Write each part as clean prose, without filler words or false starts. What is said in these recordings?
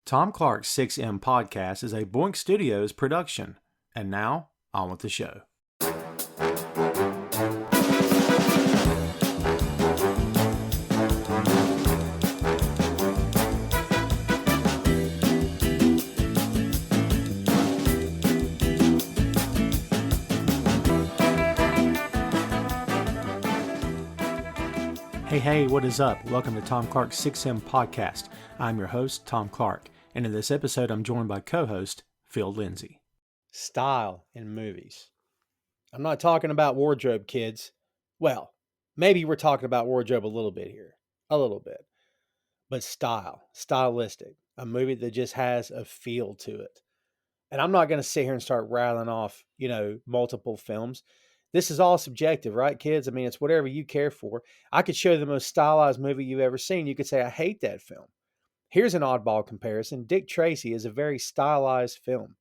Tom Clark's 6M podcast is a Boink Studios production. And now, on with the show. Hey, what is up? Welcome to Tom Clark's 6M podcast. I'm your host, Tom Clark, and in this episode, I'm joined by co-host Phil Lindsey. Style in movies. I'm not talking about wardrobe, kids. Well, maybe we're talking about wardrobe a little bit here, but stylistic, a movie that just has a feel to it. And I'm not going to sit here and start rattling off, multiple films. This is all subjective, right, kids? I mean, it's whatever you care for. I could show you the most stylized movie you've ever seen. You could say, I hate that film. Here's an oddball comparison. Dick Tracy is a very stylized film.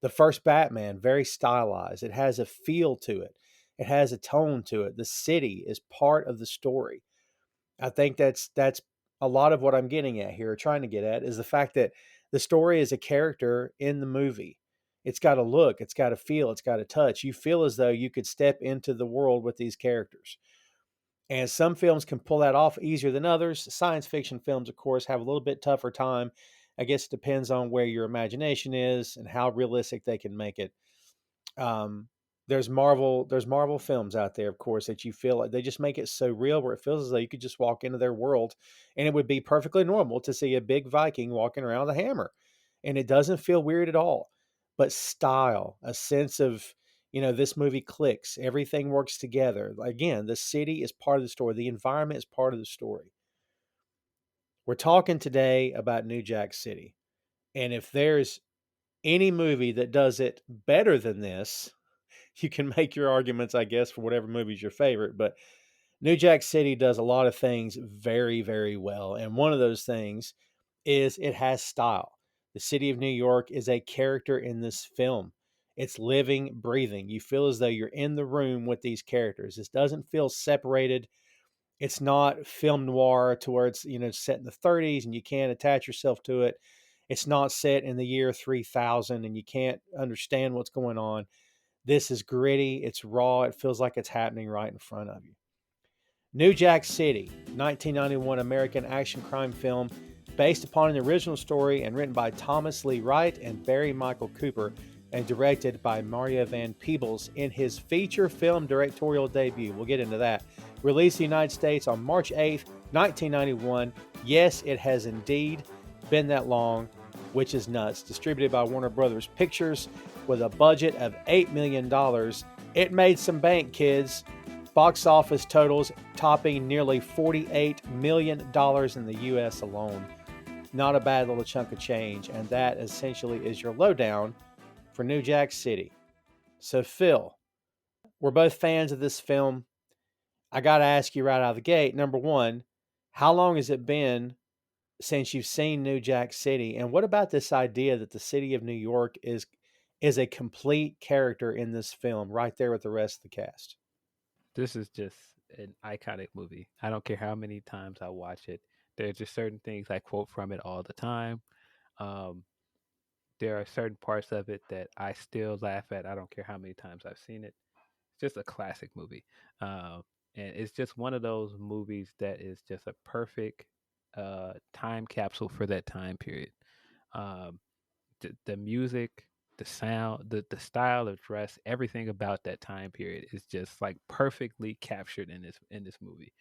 The first Batman, very stylized. It has a feel to it. It has a tone to it. The city is part of the story. I think that's a lot of what I'm getting at here, or trying to get at, is the fact that the story is a character in the movie. It's got a look, it's got a feel, it's got a touch. You feel as though you could step into the world with these characters. And some films can pull that off easier than others. Science fiction films, of course, have a little bit tougher time. I guess it depends on where your imagination is and how realistic they can make it. There's Marvel films out there, of course, that you feel like they just make it so real where it feels as though you could just walk into their world and it would be perfectly normal to see a big Viking walking around with a hammer. And it doesn't feel weird at all. But style, a sense of, this movie clicks, everything works together. Again, the city is part of the story. The environment is part of the story. We're talking today about New Jack City. And if there's any movie that does it better than this, you can make your arguments, I guess, for whatever movie's your favorite. But New Jack City does a lot of things very, very well. And one of those things is it has style. The city of New York is a character in this film. It's living, breathing. You feel as though you're in the room with these characters. This doesn't feel separated. It's not film noir to where it's, set in the 30s and you can't attach yourself to it. It's not set in the year 3000 and you can't understand what's going on. This is gritty. It's raw. It feels like it's happening right in front of you. New Jack City, 1991 American action crime film based upon an original story and written by Thomas Lee Wright and Barry Michael Cooper and directed by Mario Van Peebles in his feature film directorial debut. We'll get into that. Released in the United States on March 8th, 1991. Yes, it has indeed been that long, which is nuts. Distributed by Warner Brothers Pictures with a budget of $8 million. It made some bank, kids. Box office totals topping nearly $48 million in the U.S. alone. Not a bad little chunk of change, and that essentially is your lowdown for New Jack City. So, Phil, we're both fans of this film. I got to ask you right out of the gate, number one, how long has it been since you've seen New Jack City? And what about this idea that the city of New York is a complete character in this film right there with the rest of the cast? This is just an iconic movie. I don't care how many times I watch it. There's just certain things I quote from it all the time. There are certain parts of it that I still laugh at. I don't care how many times I've seen it. It's just a classic movie. And it's just one of those movies that is just a perfect time capsule for that time period. The music, the sound, the style of dress, everything about that time period is just like perfectly captured in this movie.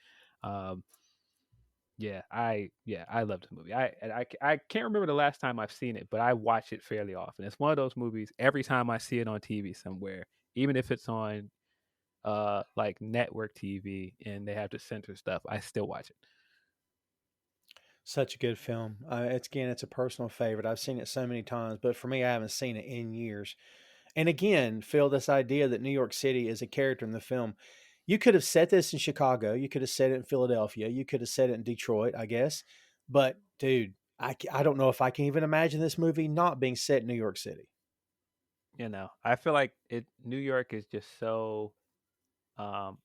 I love this movie. I can't remember the last time I've seen it, but I watch it fairly often. It's one of those movies every time I see it on TV somewhere, even if it's on like network TV and they have to censor stuff, I still watch it. Such a good film. It's a personal favorite. I've seen it so many times, but for me, I haven't seen it in years. And again, Phil, this idea that New York City is a character in the film, you could have set this in Chicago. You could have set it in Philadelphia. You could have set it in Detroit, I guess. But, dude, I don't know if I can even imagine this movie not being set in New York City. I feel like New York is just so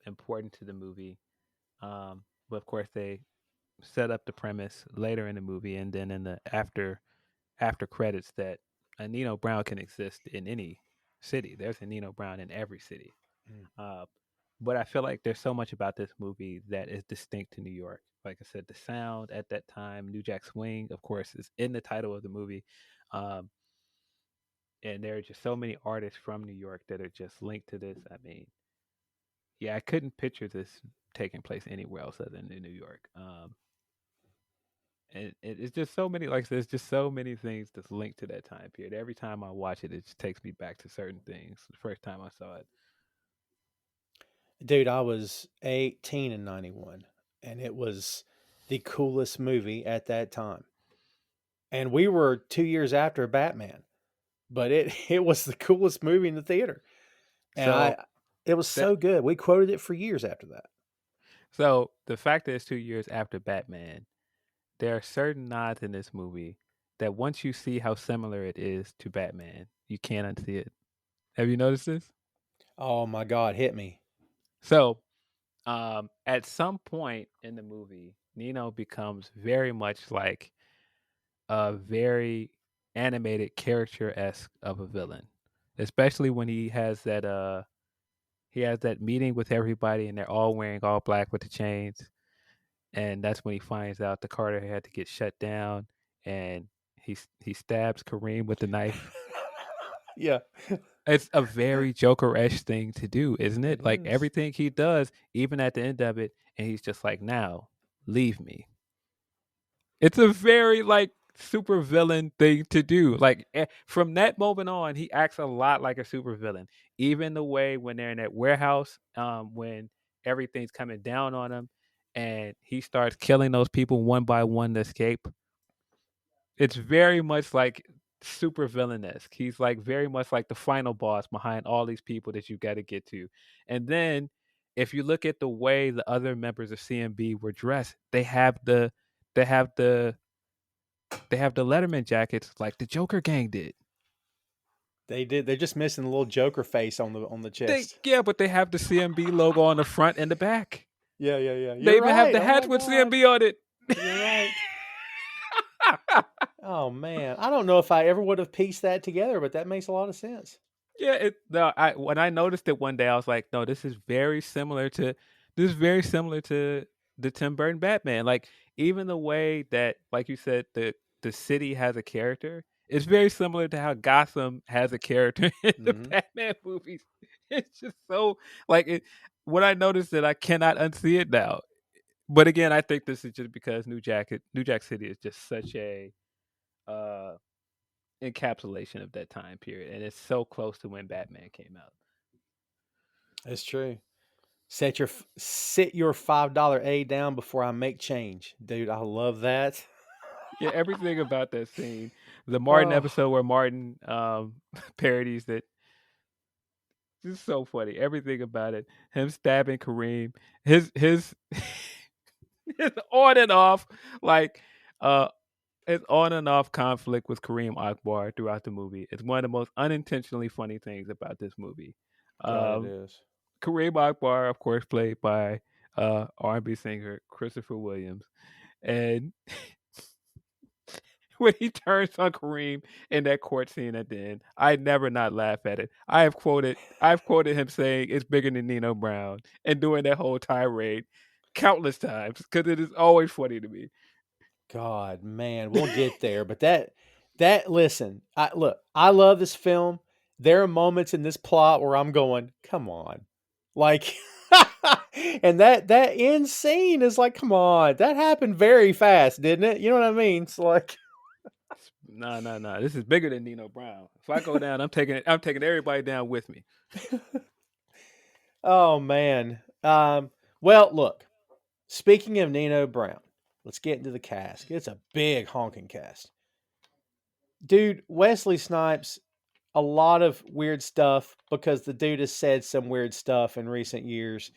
important to the movie. But of course, they set up the premise later in the movie, and then in the after after credits that a Nino Brown can exist in any city. There's a Nino Brown in every city. Mm. Uh, but I feel like there's so much about this movie that is distinct to New York. Like I said, the sound at that time, New Jack Swing, of course, is in the title of the movie. Um, and there are just so many artists from New York that are just linked to this. I mean, yeah, I couldn't picture this taking place anywhere else other than in New York. And it's just so many, like there's just so many things that's linked to that time period. Every time I watch it, it just takes me back to certain things. The first time I saw it, Dude, I was 18 in 91, and it was the coolest movie at that time. And we were 2 years after Batman, but it it was the coolest movie in the theater. And so it was that so good. We quoted it for years after that. so the fact that it's 2 years after Batman, there are certain nods in this movie that once you see how similar it is to Batman, you can't unsee it. Have you noticed this? Oh my God, hit me. So, at some point in the movie, Nino becomes very much like a very animated character esque of a villain, especially when he has that meeting with everybody and they're all wearing all black with the chains, and that's when he finds out the Carter had to get shut down, and he stabs Kareem with the knife. Yeah, It's a very Joker-esque thing to do, isn't it it? Like is. everything he does, even at the end of it, and he's just like, "Now, leave me." It's a very like super villain thing to do. Like from that moment on, he acts a lot like a super villain. Even the way when they're in that warehouse, when everything's coming down on him, and he starts killing those people one by one to escape. It's very much like super villain-esque. He's like very much like the final boss behind all these people that you got to get to. And then if you look at the way the other members of CMB were dressed, they have the they have the Letterman jackets like the Joker gang did. They did. They're just missing the little Joker face on the They chest. yeah, but they have the CMB logo on the front and the back. Yeah, yeah, yeah. They You're even have right. the Oh my hats with God, CMB on it. you're right. Oh man, I don't know if I ever would have pieced that together, but that makes a lot of sense. Yeah, no, I when I noticed it one day, I was like, no, this is very similar to the Tim Burton Batman. Like even the way that, like you said, the city has a character. It's very similar to how Gotham has a character in the Hmm. Batman movies. It's just so like it. When I noticed that, I cannot unsee it now. But again, I think this is just because New Jack City is just such a uh encapsulation of that time period, and it's so close to when Batman came out. It's true. Sit your $5 A down before I make change, dude. I love that. Yeah, everything about that scene, the Martin Oh, episode where Martin parodies that, just so funny. Everything about it, him stabbing Kareem, his his on and off like uh his on and off conflict with Kareem Akbar throughout the movie. It's one of the most unintentionally funny things about this movie. God, it Um, is. Kareem Akbar, of course, played by R&B singer Christopher Williams, and when he turns on Kareem in that court scene at the end, I never not laugh at it. I've quoted him saying it's bigger than Nino Brown and doing that whole tirade countless times because it is always funny to me. God, man, we'll get there. But that listen, I love this film. There are moments in this plot where I'm going, come on. Like and that end scene is like, come on, that happened very fast, didn't it? You know what I mean? It's like No, no, no. This is bigger than Nino Brown. If I go down, I'm taking it. I'm taking everybody down with me. oh man. Well, look, speaking of Nino Brown, let's get into the cast. It's a big honking cast. Dude, Wesley Snipes, a lot of weird stuff because the dude has said some weird stuff in recent years.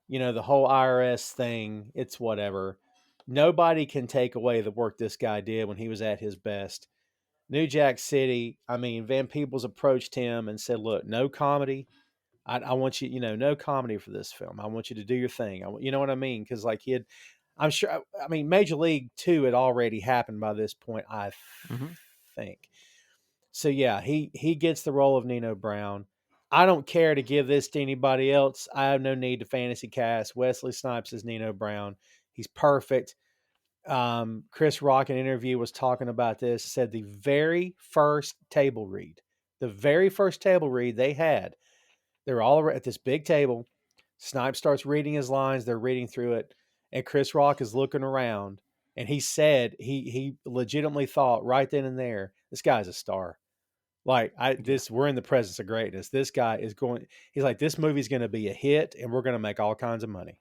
You know, the whole IRS thing, it's whatever. Nobody can take away the work this guy did when he was at his best. New Jack City, I mean, Van Peebles approached him and said, look, no comedy. I want you, no comedy for this film. I want you to do your thing. You know what I mean? Because, like, I'm sure, I mean, Major League 2 had already happened by this point, I Hmm. think. So yeah, he gets the role of Nino Brown. I don't care to give this to anybody else. I have no need to fantasy cast. Wesley Snipes is Nino Brown. He's perfect. Chris Rock in an interview was talking about this, said the very first table read they had, they were all at this big table. Snipes starts reading his lines. They're reading through it. And Chris Rock is looking around. And he said he legitimately thought right then and there, this guy's a star. Like Yeah. we're in the presence of greatness. This guy is going. He's like, this movie's going to be a hit, and we're going to make all kinds of money.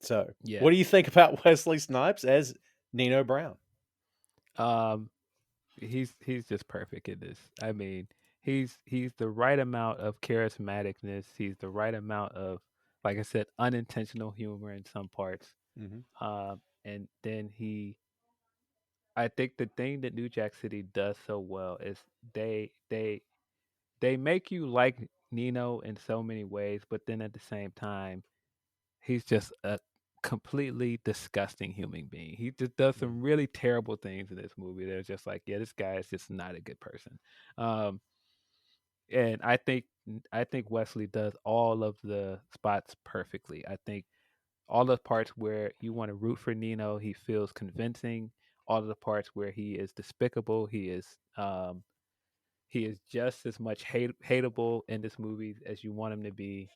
So, Yeah. what do you think about Wesley Snipes as Nino Brown? Um, he's just perfect in this. I mean, he's the right amount of charismaticness. He's the right amount of, like I said, unintentional humor in some parts. Mm-hmm. And then I think the thing that New Jack City does so well is they they they make you like Nino in so many ways, but then at the same time, he's just a completely disgusting human being. He just does some really terrible things in this movie. They're just like, yeah, this guy is just not a good person. Um, and I think Wesley does all of the spots perfectly. I think all the parts where you want to root for Nino, he feels convincing. All of the parts where he is despicable, he is just as much hateable in this movie as you want him to be.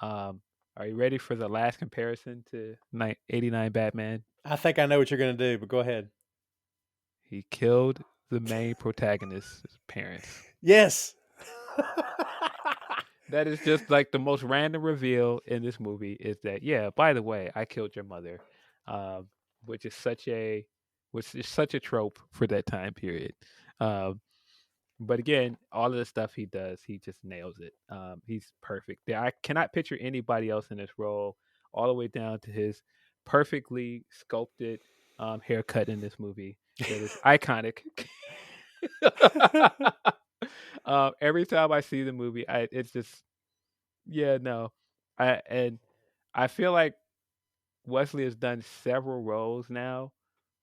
Um, are you ready for the last comparison to 89 Batman? I think I know what you're going to do, but go ahead. He killed the main protagonist's parents. Yes. That is just like the most random reveal in this movie is that, yeah, by the way, I killed your mother, um, which is such a trope for that time period. Um, but again, all of the stuff he does, he just nails it. He's perfect. Yeah, I cannot picture anybody else in this role, all the way down to his perfectly sculpted haircut in this movie. That is iconic. Every time I see the movie, it's just yeah, no. And I feel like Wesley has done several roles now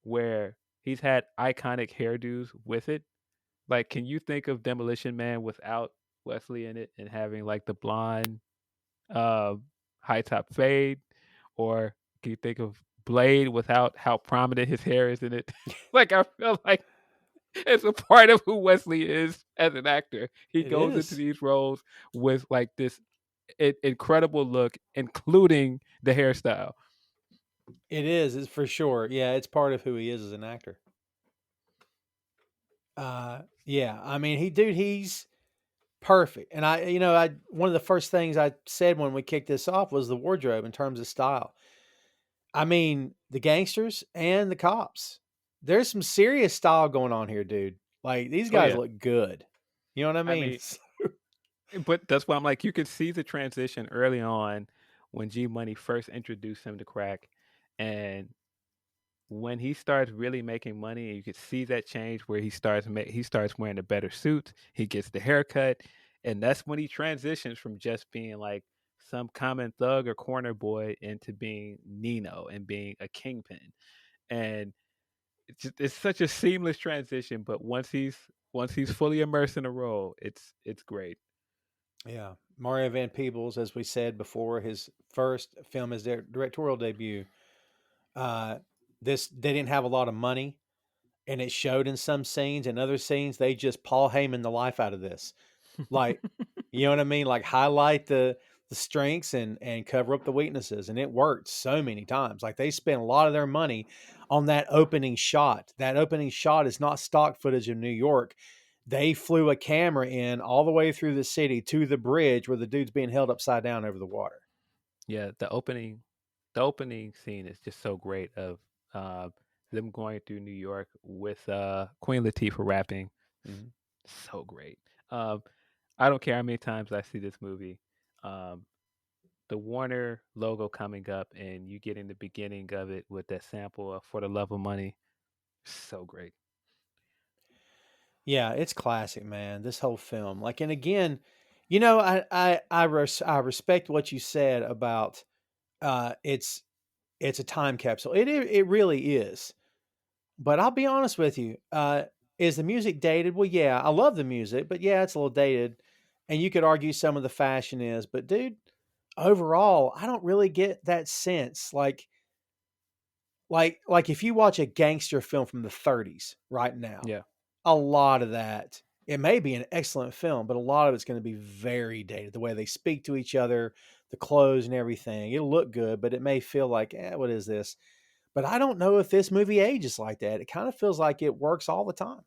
where he's had iconic hairdos with it. Like, can you think of Demolition Man without Wesley in it and having like the blonde uh, high top fade? Or can you think of Blade without how prominent his hair is in it? Like, I feel like it's a part of who Wesley is as an actor. He It goes into is. these roles with like this incredible look, including the hairstyle. It is. It's for sure. Yeah, it's part of who he is as an actor. Yeah. I mean, he's perfect. And I one of the first things I said when we kicked this off was the wardrobe in terms of style. I mean, the gangsters and the cops. There's some serious style going on here, dude. Like these Oh guys yeah, look good. You know what I I mean? mean, but that's why I'm like, you can see the transition early on when G Money first introduced him to crack, and when he starts really making money, and you can see that change where he starts wearing a better suit, he gets the haircut, and that's when he transitions from just being like some common thug or corner boy into being Nino and being a kingpin. And it's such a seamless transition. But once he's fully immersed in the role, it's great. Yeah. Mario Van Peebles, as we said before, his first film, his directorial debut. Uh, this they didn't have a lot of money, and it showed in some scenes. And other scenes, they just Paul Heyman the life out of this. Like, you know what I mean? Like highlight the strengths and cover up the weaknesses, and it worked so many times. Like they spent a lot of their money on that opening shot. That opening shot is not stock footage of New York. They flew a camera in all the way through the city to the bridge where the dude's being held upside down over the water. Yeah, the opening scene is just so great of uh, them going through New York with Queen Latifah rapping. Mhm. So great. Um, I don't care how many times I see this movie. Um, the Warner logo coming up and you getting the beginning of it with that sample of "For the Love of Money." So great. Yeah, it's classic, man. This whole film, like, and again, I respect what you said about uh, it's it's a time capsule. It really is. But I'll be honest with you. Is the music dated? Well, yeah, I love the music, but yeah, it's a little dated. And you could argue some of the fashion is, but dude, overall, I don't really get that sense. Like if you watch a gangster film from the 30s right now, Yeah. a lot of that, it may be an excellent film, but a lot of it's going to be very dated. The way they speak to each other, the clothes and everything. It'll look good, but it may feel like, what is this? But I don't know if this movie ages like that. It kind of feels like it works all the time.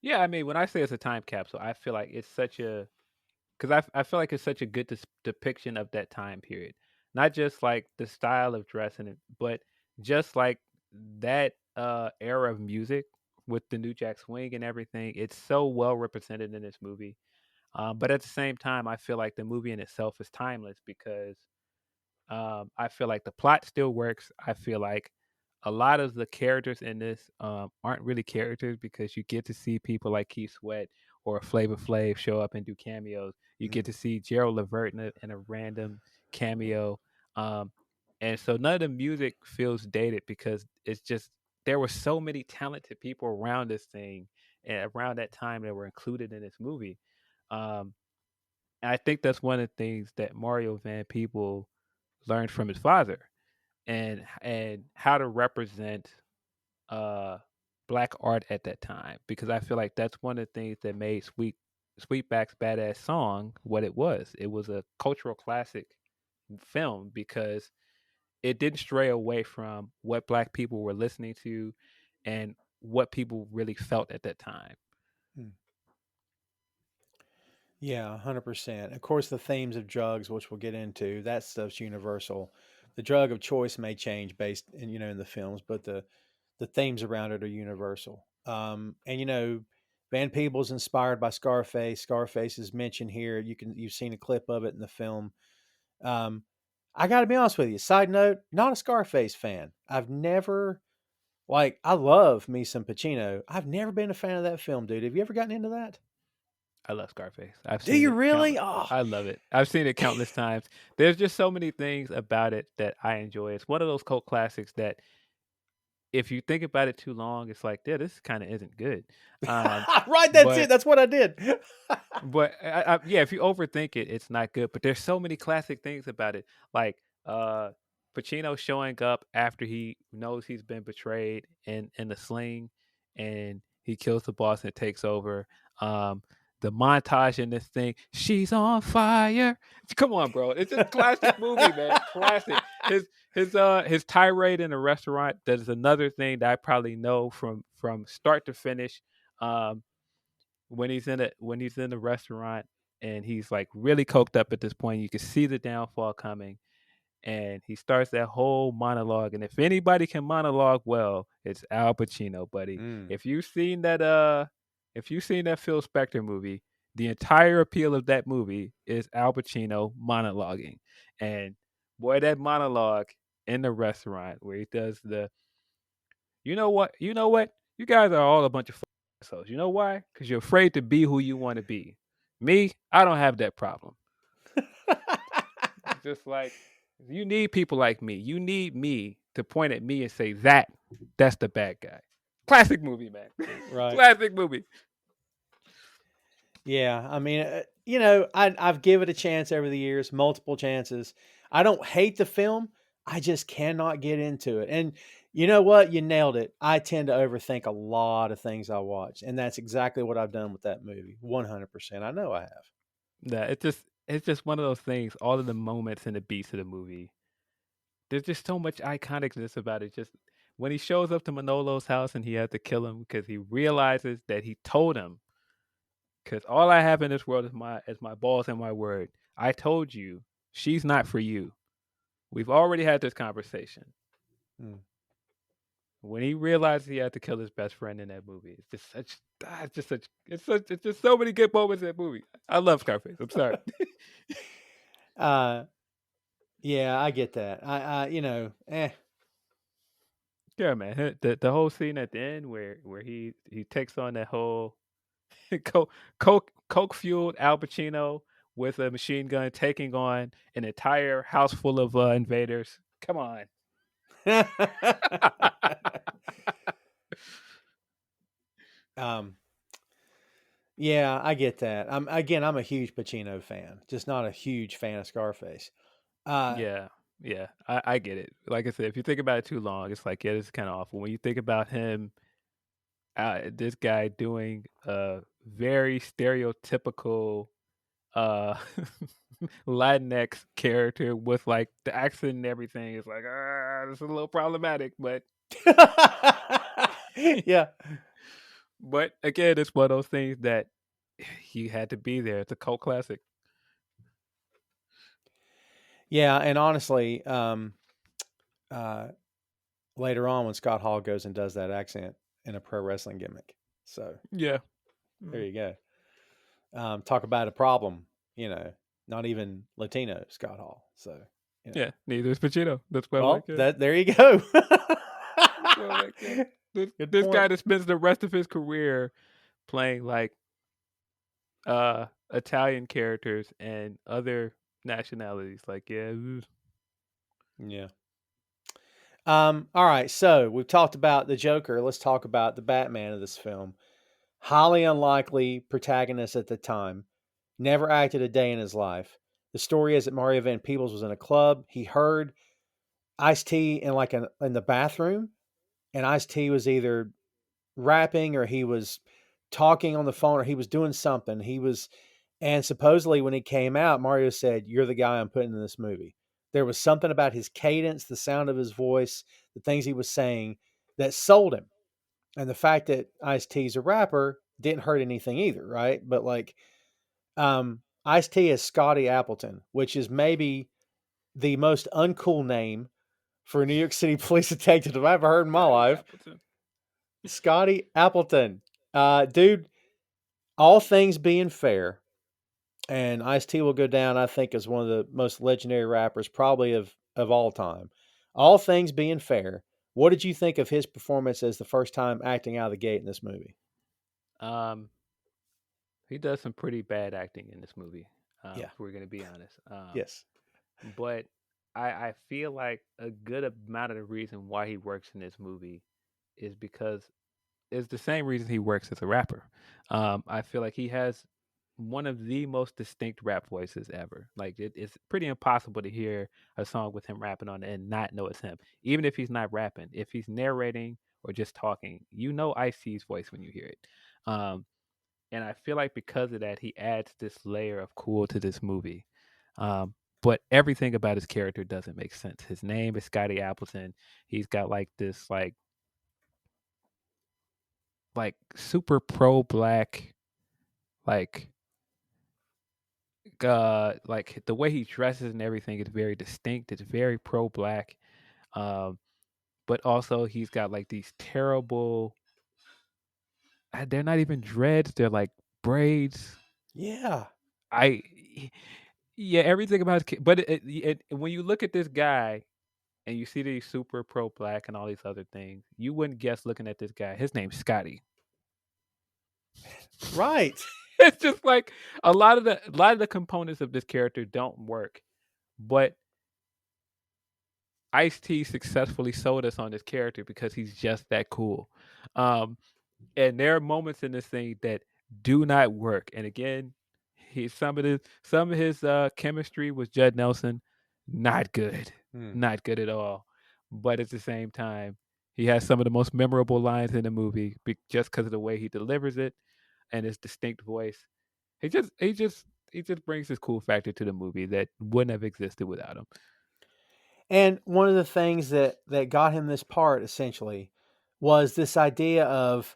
Yeah, I mean, when I say it's a time capsule, I feel like it's such a because I feel like it's such a good depiction of that time period. Not just like the style of dressing it, but just like that era of music with the New Jack Swing and everything. It's so well represented in this movie. But at the same time, I feel like the movie in itself is timeless because I feel like the plot still works. I feel like a lot of the characters in this aren't really characters because you get to see people like Keith Sweat or Flavor Flav show up and do cameos. You get to see Gerald Levert in a random cameo. Um, and so none of the music feels dated because it's just there were so many talented people around this thing and around that time that were included in this movie. Um, and I think that's one of the things that Mario Van Peebles learned from his father and how to represent uh black art at that time because I feel like that's one of the things that made Sweetback's Badass Song what it was. It was a cultural classic film because it didn't stray away from what black people were listening to and what people really felt at that time. Hmm. Yeah, 100%. Of course, the themes of drugs, which we'll get into, that stuff's universal. The drug of choice may change based in the films, but the themes around it are universal. And Van Peebles inspired by Scarface. Scarface is mentioned here. You've seen a clip of it in the film. Um, I got to be honest with you. Side note, not a Scarface fan. I've never I love me some Pacino. I've never been a fan of that film, dude. Have you ever gotten into that? I love Scarface. I've Do seen you it really? countless. Oh, I love it. I've seen it countless times. There's just so many things about it that I enjoy. It's one of those cult classics that if you think about it too long, it's like, yeah, this kind of isn't good. Um, right. That's it. but That's what I did. yeah, if you overthink it, it's not good. But there's so many classic things about it, like uh, Pacino showing up after he knows he's been betrayed in the sling, and he kills the boss and takes over. Um, the montage in this thing, she's on fire. Come on, bro, it's a classic movie, man. Classic. His tirade in a restaurant. That is another thing that I probably know from start to finish. Um, when he's in the restaurant and he's like really coked up at this point, you can see the downfall coming, and he starts that whole monologue. And if anybody can monologue well, it's Al Pacino, buddy. Mm. If you've seen that Phil Spector movie, the entire appeal of that movie is Al Pacino monologuing. And boy, that monologue in the restaurant where he does the you know what? You guys are all a bunch of assholes. You know why? Because you're afraid to be who you want to be. Me, I don't have that problem. It's just like you need people like me. You need me to point at me and say that's the bad guy. Classic movie, man. Right. Classic movie. Yeah. I mean, I've given it a chance over the years, multiple chances. I don't hate the film. I just cannot get into it. And you know what? You nailed it. I tend to overthink a lot of things I watch. And that's exactly what I've done with that movie. 100%. I know I have. Yeah, it's just one of those things. All of the moments and the beats of the movie. There's just so much iconicness about it. Just when he shows up to Manolo's house and he has to kill him because he realizes that he told him because all I have in this world is my balls and my word. I told you she's not for you. We've already had this conversation. Mm. When he realized he had to kill his best friend in that movie, it's just so many good moments in that movie. I love Scarface. I'm sorry. Uh, yeah, I get that. Yeah, man. The whole scene at the end where he takes on that whole coke fueled Al Pacino with a machine gun taking on an entire house full of invaders. Come on. Um, yeah, I get that. I'm a huge Pacino fan, just not a huge fan of Scarface. Uh, Yeah, yeah, I get it. Like I said, if you think about it too long, it's like, yeah, this is kind of awful. When you think about him, this guy doing a very stereotypical uh Latinx character with like the accent and everything, is like, this is a little problematic, but yeah, but again, it's one of those things that he had to be there. It's a cult classic. yeah, and honestly, uh, later on when Scott Hall goes and does that accent in a pro wrestling gimmick, so Yeah. there Mm. you go. Talk about a problem, you know, not even Latino Scott Hall. So, you know, Yeah, neither is Pacino. That's why I'm like, well, yeah. that there you go. That's why I'm like, yeah. This Good this guy point. that spends the rest of his career playing like Italian characters and other nationalities. Like, yeah, Yeah. All right. So we've talked about the Joker. Let's talk about the Batman of this film. Highly unlikely protagonist at the time. Never acted a day in his life. The story is that Mario Van Peebles was in a club. He heard Ice-T in the bathroom, and Ice-T was either rapping or he was talking on the phone or he was doing something. And supposedly when he came out, Mario said, "You're the guy I'm putting in this movie." There was something about his cadence, the sound of his voice, the things he was saying that sold him. And the fact that Ice-T's a rapper didn't hurt anything either, right? But like, Ice-T is Scotty Appleton, which is maybe the most uncool name for a New York City police detective I've ever heard in my Scotty life. Appleton. Scotty Appleton. Dude, all things being fair, and Ice-T will go down, I think, as one of the most legendary rappers probably of all time. All things being fair, what did you think of his performance as the first time acting out of the gate in this movie? Um, he does some pretty bad acting in this movie. Yeah. If we're gonna be honest. Yes. But I feel like a good amount of the reason why he works in this movie is because it's the same reason he works as a rapper. I feel like he has one of the most distinct rap voices ever. Like it's pretty impossible to hear a song with him rapping on it and not know it's him. Even if he's not rapping, if he's narrating or just talking, you know Ice-T's voice when you hear it. Um, and I feel like because of that, he adds this layer of cool to this movie. Um, but everything about his character doesn't make sense. His name is Scotty Appleton. He's got like this like super pro black like like the way he dresses and everything is very distinct. It's very pro black. Um, but also he's got like these terrible. They're not even dreads. They're like braids. Yeah. I yeah, everything about his but when you look at this guy and you see that he's super pro black and all these other things, you wouldn't guess looking at this guy. His name's Scotty. Right. It's just like a lot of the components of this character don't work, but Ice-T successfully sold us on this character because he's just that cool. Um, and there are moments in this thing that do not work. And again, some of his chemistry with Judd Nelson, not good, Hmm. not good at all. But at the same time, he has some of the most memorable lines in the movie just because of the way he delivers it and his distinct voice. He just brings this cool factor to the movie that wouldn't have existed without him. And one of the things that got him this part essentially was this idea of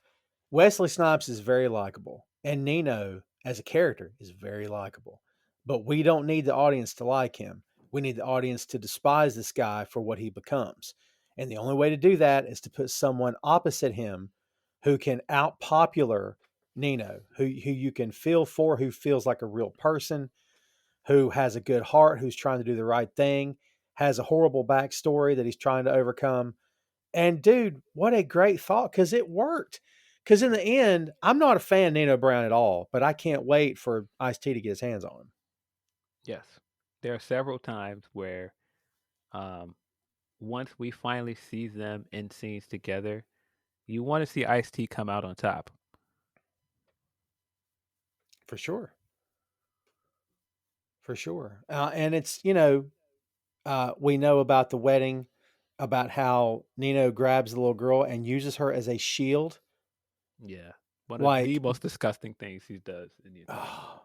Wesley Snipes is very likable, and Nino as a character is very likable. But we don't need the audience to like him. We need the audience to despise this guy for what he becomes. And the only way to do that is to put someone opposite him who can outpopular Nino, who you can feel for, who feels like a real person, who has a good heart, who's trying to do the right thing, has a horrible backstory that he's trying to overcome. And dude, what a great thought, because it worked. Because in the end, I'm not a fan of Nino Brown at all, but I can't wait for Ice-T to get his hands on him. Yes, there are several times where um, once we finally see them in scenes together, you want to see Ice T come out on top. For sure. For sure. And it's, we know about the wedding, about how Nino grabs the little girl and uses her as a shield. Yeah. One of the Like, most disgusting things he does in the entire movie. oh,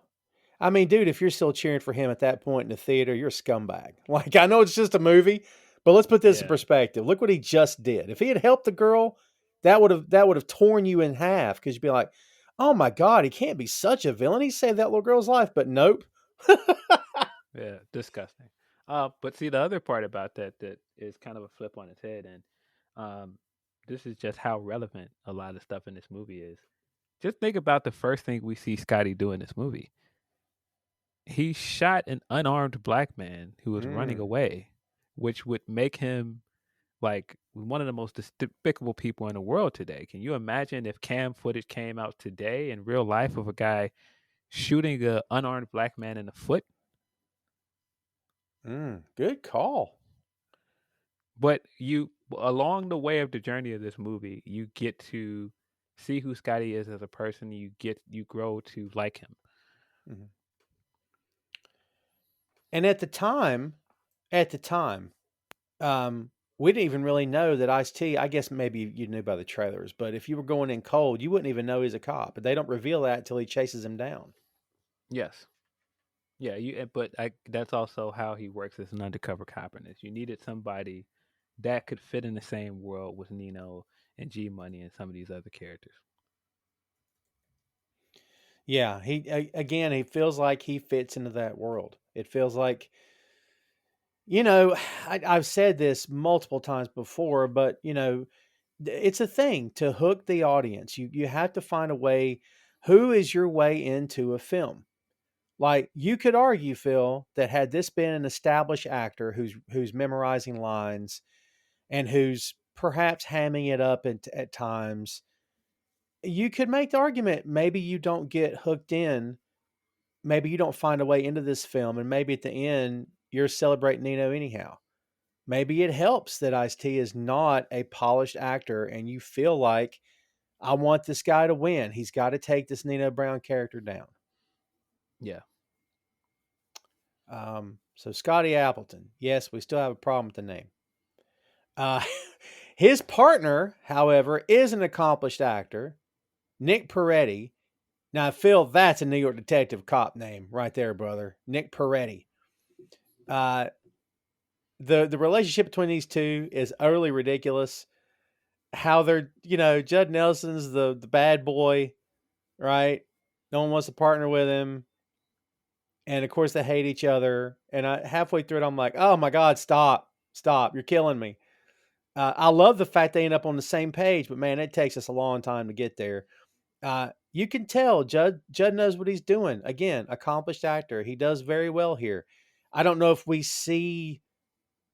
I mean, dude, if you're still cheering for him at that point in the theater, you're a scumbag. Like, I know it's just a movie, but let's put this in Yeah. perspective. Look what he just did. If he had helped the girl, that would have torn you in half because you'd be like, "Oh my God, he can't be such a villain. He saved that little girl's life." But nope. Yeah. Disgusting. But see, the other part about that is kind of a flip on its head, and um, this is just how relevant a lot of stuff in this movie is. Just think about the first thing we see Scotty do in this movie. He shot an unarmed black man who was running Mm. away, which would make him like one of the most despicable people in the world today. Can you imagine if cam footage came out today in real life of a guy shooting a unarmed black man in the foot? Good call. But you along the way of the journey of this movie, you get to see who Scotty is as a person. You grow to like him. Mhm. And at the time, we didn't even really know that Ice-T. I guess maybe you knew by the trailers, but if you were going in cold, you wouldn't even know he's a cop. But they don't reveal that until he chases him down. Yes. Yeah, but that's also how he works as an undercover cop in this. You needed somebody that could fit in the same world with Nino and G Money and some of these other characters. Yeah, again, he feels like he fits into that world. It feels like, you know, I've said this multiple times before, but it's a thing to hook the audience. You have to find a way. Who is your way into a film? Like you could argue, Phil, that had this been an established actor who's memorizing lines and who's perhaps hamming it up at times, you could make the argument maybe you don't get hooked in, maybe you don't find a way into this film, and maybe at the end you're celebrating Nino anyhow. Maybe it helps that Ice-T is not a polished actor and you feel like I want this guy to win. He's got to take this Nino Brown character down. Yeah. So Scotty Appleton, yes, we still have a problem with the name. Uh, his partner, however, is an accomplished actor, Nick Peretti. Now, Phil, that's a New York detective cop name right there, brother. Nick Peretti. Uh, the relationship between these two is utterly ridiculous. How they're, Judd Nelson's the bad boy, right? No one wants to partner with him. And of course, they hate each other. And halfway through it, I'm like, oh my God, stop. You're killing me. I love the fact they end up on the same page, but man, it takes us a long time to get there. You can tell Judd knows what he's doing. Again, accomplished actor. He does very well here. I don't know if we see.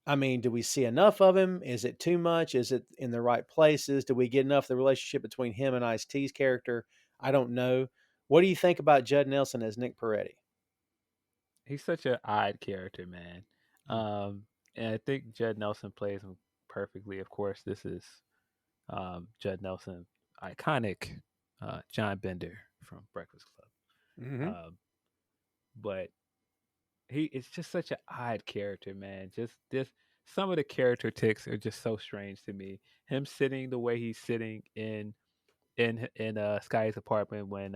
I mean, do we see enough of him? Is it too much? Is it in the right places? Do we get enough of the relationship between him and Ice-T's character? I don't know. What do you think about Judd Nelson as Nick Peretti? He's such an odd character, man. Mm. And I think Judd Nelson plays him perfectly. Of course, this is Judd Nelson, iconic John Bender from Breakfast Mm-hmm. Club. But it's just such an odd character, man. Just this some of the character ticks are just so strange to me. Him sitting the way he's sitting in Sky's apartment when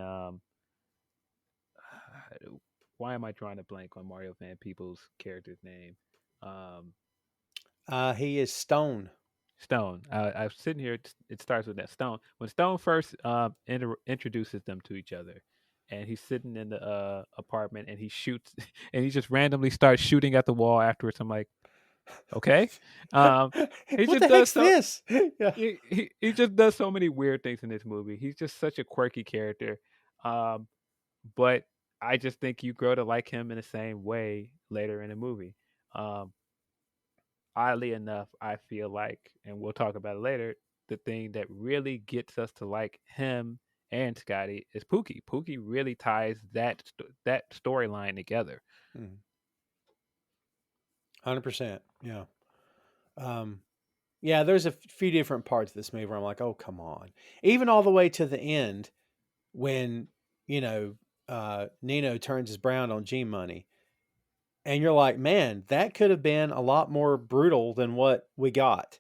why am I drawing a blank on Mario Van Peebles' character's name? Um, He is Stone. Stone. I'm sitting here. It starts with that Stone. When Stone first introduces them to each other, and he's sitting in the apartment, and he shoots, and he just randomly starts shooting at the wall afterwards. I'm like, okay. Um, he What just the does heck's so. this? Yeah. He just does so many weird things in this movie. He's just such a quirky character. Um, but I just think you grow to like him in the same way later in the movie. Um, Oddly enough, I feel like, and we'll talk about it later, the thing that really gets us to like him and Scotty is Pookie. Pookie really ties that storyline together. 100%. Yeah. Um, yeah, there's a few different parts of this movie where I'm like, oh, come on. Even all the way to the end when, you know, Nino turns his brown on G Money. And you're like, man, that could have been a lot more brutal than what we got.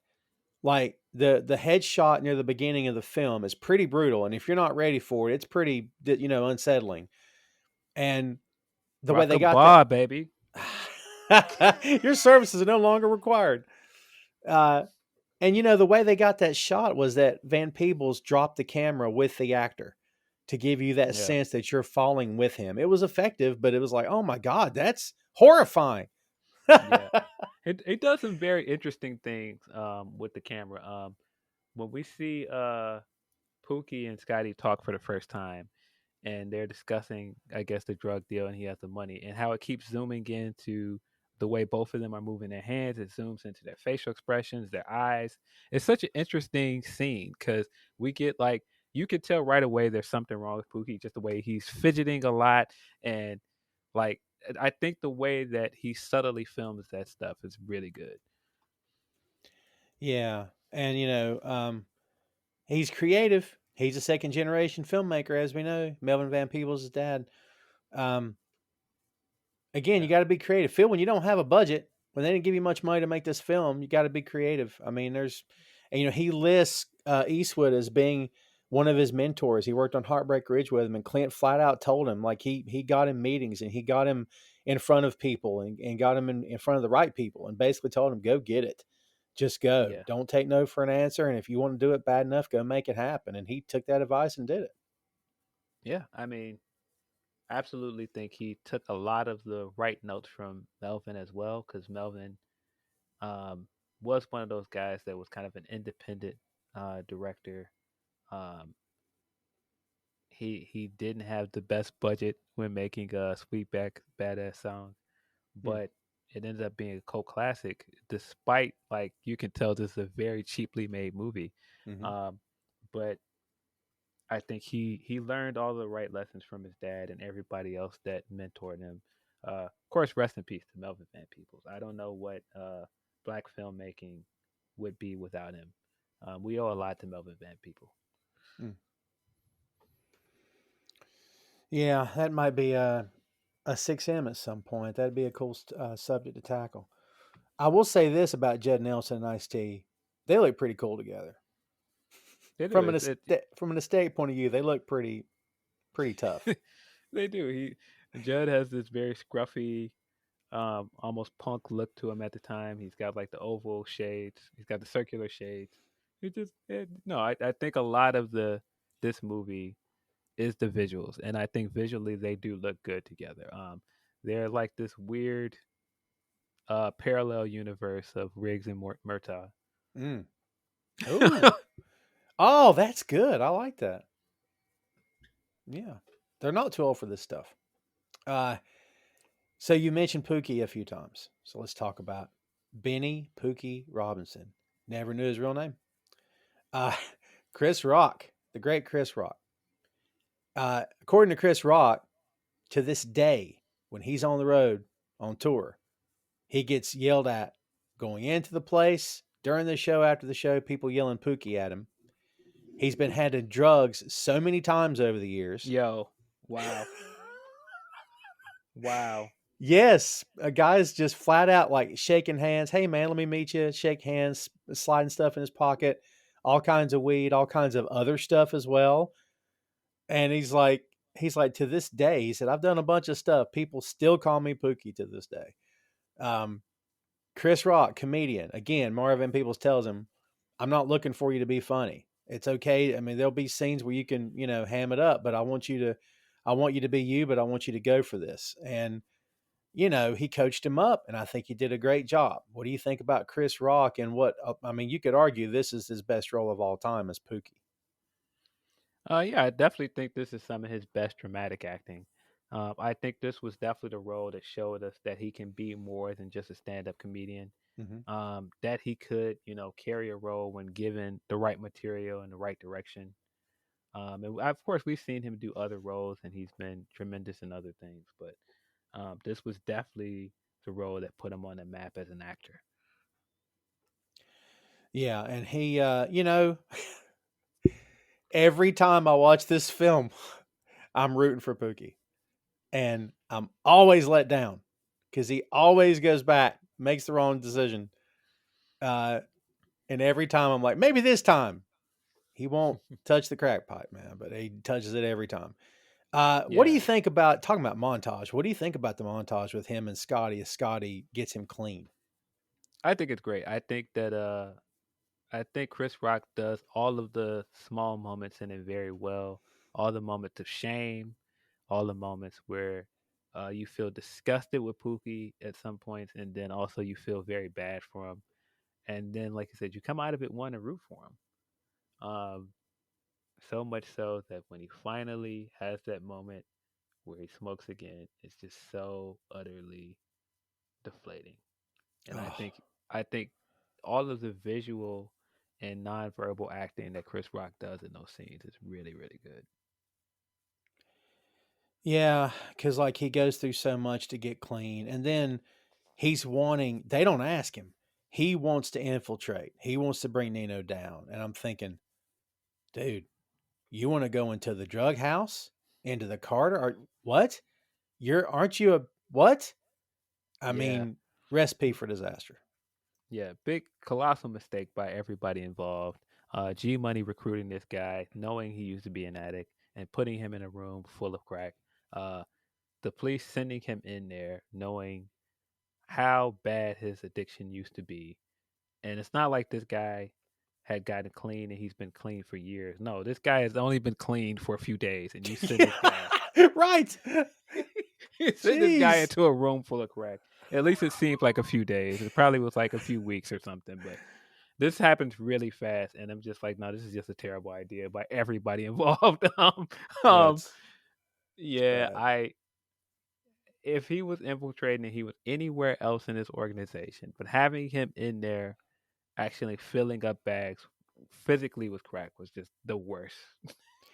Like the headshot near the beginning of the film is pretty brutal, and if you're not ready for it, it's pretty unsettling. And the way Rock they a got that, bar, baby. your services are no longer required. Uh, and the way they got that shot was that Van Peebles dropped the camera with the actor to give you that Yeah. sense that you're falling with him. It was effective, but it was like, oh my God, that's horrifying. Yeah. It does some very interesting things with the camera. When we see Pookie and Scotty talk for the first time, and they're discussing, I guess, the drug deal, and he has the money, and how it keeps zooming into the way both of them are moving their hands. It zooms into their facial expressions, their eyes. It's such an interesting scene because we get like you could tell right away there's something wrong with Pookie, just the way he's fidgeting a lot, and like I think the way that he subtly films that stuff is really good. Yeah. And, he's creative. He's a second generation filmmaker, as we know. Melvin Van Peebles' dad. Um, Again, you Yeah, got to be creative. Phil, when you don't have a budget, when they didn't give you much money to make this film, you got to be creative. I mean, he lists Eastwood as being one of his mentors. He worked on Heartbreak Ridge with him, and Clint flat out told him, like, he got him meetings and he got him in front of people and got him in front of the right people and basically told him, go get it. Just go. yeah, Don't take no for an answer. And if you want to do it bad enough, go make it happen. And he took that advice and did it. yeah. I mean, I absolutely think he took a lot of the right notes from Melvin as well, because Melvin um, was one of those guys that was kind of an independent director. Um, he didn't have the best budget when making a Sweetback Badass song, Hmm. but it ended up being a cult classic. Despite like you can tell this is a very cheaply made movie, Mm-hmm. um, but I think he learned all the right lessons from his dad and everybody else that mentored him. Of course, rest in peace to Melvin Van Peebles. I don't know what black filmmaking would be without him. We owe a lot to Melvin Van Peebles. Yeah, that might be a 6M at some point. That'd be a cool subject to tackle. I will say this about Judd Nelson and Ice T: they look pretty cool together. They do From it. from an estate point of view, they look pretty tough. They do. Judd has this very scruffy, almost punk look to him at the time. He's got like the oval shades. He's got the circular shades. No. I think a lot of this movie is the visuals, and I think visually they do look good together. They're like this weird parallel universe of Riggs and Murtaugh. Mm. Oh, oh, that's good. I like that. Yeah, they're not too old for this stuff. Uh, so you mentioned Pookie a few times, so let's talk about Benny Pookie Robinson. Never knew his real name. Uh, Chris Rock, the great Chris Rock. According to Chris Rock, to this day, when he's on the road on tour, he gets yelled at going into the place, during the show, after the show, people yelling Pookie at him. He's been handed drugs so many times over the years. Yo, wow, wow. Yes, a guy's just flat out like shaking hands. Hey man, let me meet you. Shake hands, sliding stuff in his pocket, all kinds of weed, all kinds of other stuff as well. And he's like to this day, he said, I've done a bunch of stuff. People still call me Pookie to this day. Um, Chris Rock, comedian. Again, Mario Van Peebles tells him, I'm not looking for you to be funny. It's okay. I mean, there'll be scenes where you can, ham it up, but I want you to be you, but I want you to go for this. And, he coached him up, and I think he did a great job. What do you think about Chris Rock and I mean, you could argue this is his best role of all time as Pookie. Yeah, I definitely think this is some of his best dramatic acting. I think this was definitely the role that showed us that he can be more than just a stand-up comedian. Mm-hmm. That he could, carry a role when given the right material and the right direction. And of course, we've seen him do other roles, and he's been tremendous in other things. But this was definitely the role that put him on the map as an actor. Yeah, and he, every time I watch this film, I'm rooting for Pookie. and I'm always let down because he always goes back, makes the wrong decision. And every time I'm like, maybe this time he won't touch the crack pipe, man, but he touches it every time. What do Yeah, you think about talking about montage? What do you think about the montage with him and Scotty as Scotty gets him clean? I think it's great. I think Chris Rock does all of the small moments in it very well. All the moments of shame, all the moments where you feel disgusted with Pookie at some points, and then also you feel very bad for him. And then, like I said, you come out of it wanting to root for him. So much so that when he finally has that moment where he smokes again, it's just so utterly deflating. And Oh, I think all of the visual and nonverbal acting that Chris Rock does in those scenes is really, really good. yeah, because like he goes through so much to get clean, and then he's wanting. They don't ask him. He wants to infiltrate. He wants to bring Nino down, and I'm thinking, dude, you want to go into the drug house, into the Carter, or what? Aren't you a what? I Yeah, mean, recipe for disaster. yeah, big colossal mistake by everybody involved. G Money recruiting this guy, knowing he used to be an addict, and putting him in a room full of crack. Uh, the police sending him in there, knowing how bad his addiction used to be. And it's not like this guy had gotten clean and he's been clean for years. No, this guy has only been clean for a few days, and you send this guy, Yeah, right. you send this guy Jeez. into a room full of crack. At least it seemed like a few days. It probably was like a few weeks or something, but this happens really fast, and I'm just like, no, this is just a terrible idea by everybody involved. Yeah, Um, it's yeah, bad. I if he was infiltrating and he was anywhere else in this organization, but having him in there actually filling up bags physically with crack was just the worst,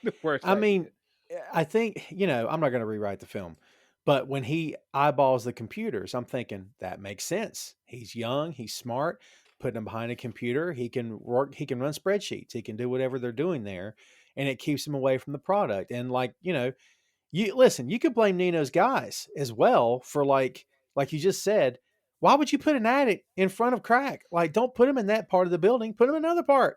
the worst I mean, idea. I think, I'm not going to rewrite the film, but when he eyeballs the computers, I'm thinking that makes sense. He's young, he's smart, putting him behind a computer, he can work, he can run spreadsheets, he can do whatever they're doing there, and it keeps him away from the product. And like, you listen, you could blame Nino's guys as well for like you just said, why would you put an addict in front of crack? Like, don't put him in that part of the building, put him in another part.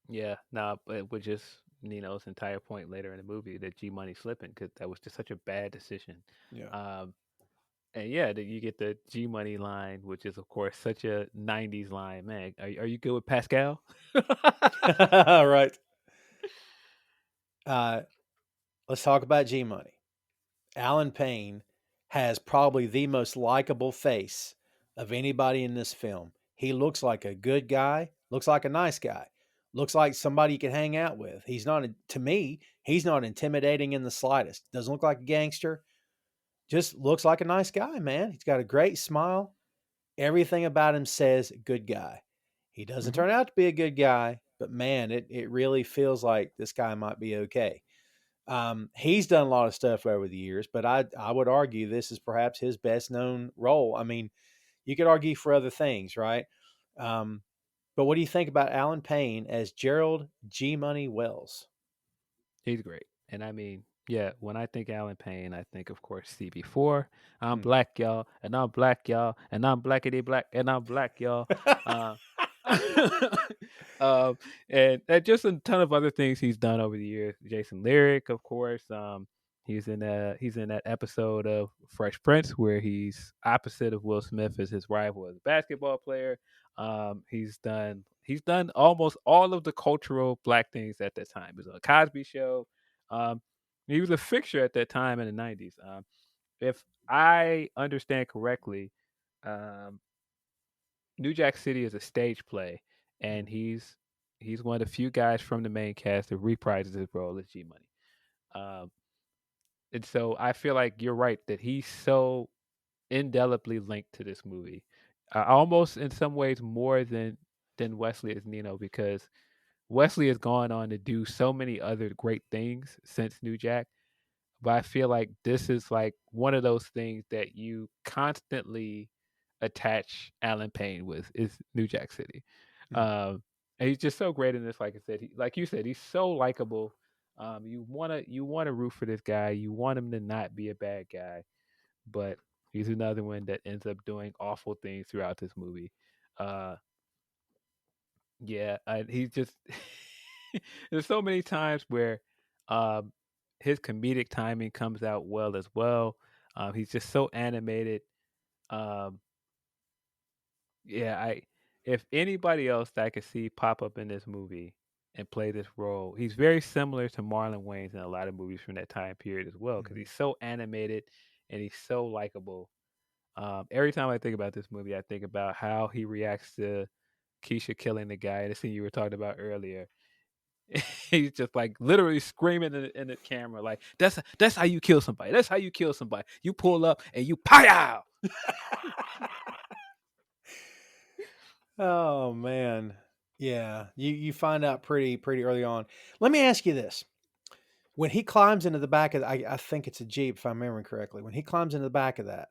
Yeah, no, but which is Nino's entire point later in the movie that G Money slipping because that was just such a bad decision. Yeah. Um, and yeah, you get the G Money line, which is of course such a '90s line. Man, are you good with Pascal? Right. Uh, let's talk about G Money. Alan Payne has probably the most likable face of anybody in this film. He looks like a good guy, looks like a nice guy, looks like somebody you can hang out with. He's not, to me, he's not intimidating in the slightest. Doesn't look like a gangster, just looks like a nice guy, man. He's got a great smile. Everything about him says good guy. He doesn't Hmm. turn out to be a good guy, but man, it really feels like this guy might be okay. He's done a lot of stuff over the years, but I would argue this is perhaps his best known role. I mean, you could argue for other things, right? Um, but what do you think about Alan Payne as Gerald G Money Wells? He's great. And I mean, yeah, when I think Alan Payne, I think, of course, CB4. I'm Hmm. black, y'all, and I'm black, y'all, and I'm blackity black, and I'm black, y'all. Uh, um, and just a ton of other things he's done over the years. Jason Lyric, of course. He's in that episode of Fresh Prince where he's opposite of Will Smith as his rival as a basketball player. He's done almost all of the cultural black things at that time. He was on a Cosby Show. Um, he was a fixture at that time in the '90s. If I understand correctly, um, New Jack City is a stage play, and he's one of the few guys from the main cast that reprises his role as G Money. Um, and so I feel like you're right that he's so indelibly linked to this movie, almost in some ways more than Wesley is Nino because Wesley has gone on to do so many other great things since New Jack, but I feel like this is like one of those things that you constantly attach Alan Payne with is New Jack City. Mhm. Um, and he's just so great in this. Like I said, like you said, he's so likable. You wanna root for this guy. You want him to not be a bad guy, but he's another one that ends up doing awful things throughout this movie. Uh, yeah, he's just there's so many times where um, his comedic timing comes out well as well. He's just so animated. Um, yeah, I if anybody else that I could see pop up in this movie and play this role, he's very similar to Marlon Wayans in a lot of movies from that time period as well because Mhm. he's so animated and he's so likable. Every time I think about this movie, I think about how he reacts to Keisha killing the guy, the scene you were talking about earlier. He's just like literally screaming in the camera, like that's how you kill somebody. That's how you kill somebody. You pull up and you pow. Oh man. Yeah. You find out pretty early on. Let me ask you this. When he climbs into the back of I think it's a Jeep if I'm remembering correctly. When he climbs into the back of that,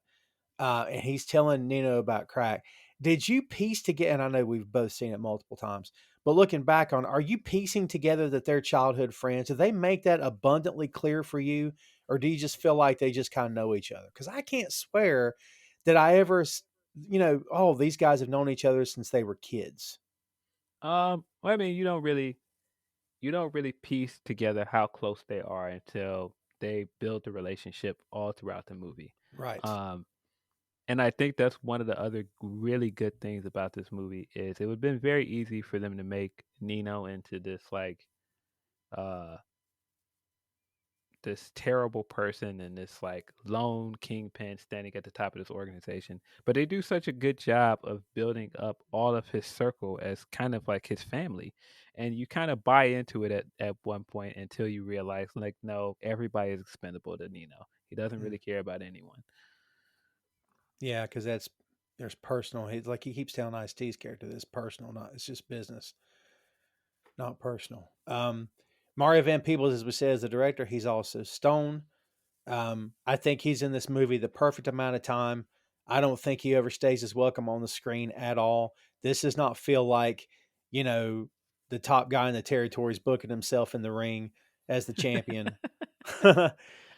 and he's telling Nino about crack. Did you piece together? And I know we've both seen it multiple times, but looking back on, are you piecing together that they're childhood friends? Did they make that abundantly clear for you, or do you just feel like they just kind of know each other? Because I can't swear that I ever, oh, these guys have known each other since they were kids. Well, I mean, you don't really piece together how close they are until they build the relationship all throughout the movie. Right. Um, and I think that's one of the other really good things about this movie is it would have been very easy for them to make Nino into uh this terrible person and this like lone kingpin standing at the top of this organization. But they do such a good job of building up all of his circle as kind of like his family. And you kind of buy into it at one point until you realize like no, everybody is expendable to Nino. He doesn't Mm. really care about anyone. Yeah, because there's personal. He's like he keeps telling Ice T's character this personal, not it's just business, not personal. Mario Van Peebles, as we said, is the director. He's also Stone. I think he's in this movie the perfect amount of time. I don't think he overstays his welcome on the screen at all. This does not feel like, you know, the top guy in the territory is booking himself in the ring as the champion.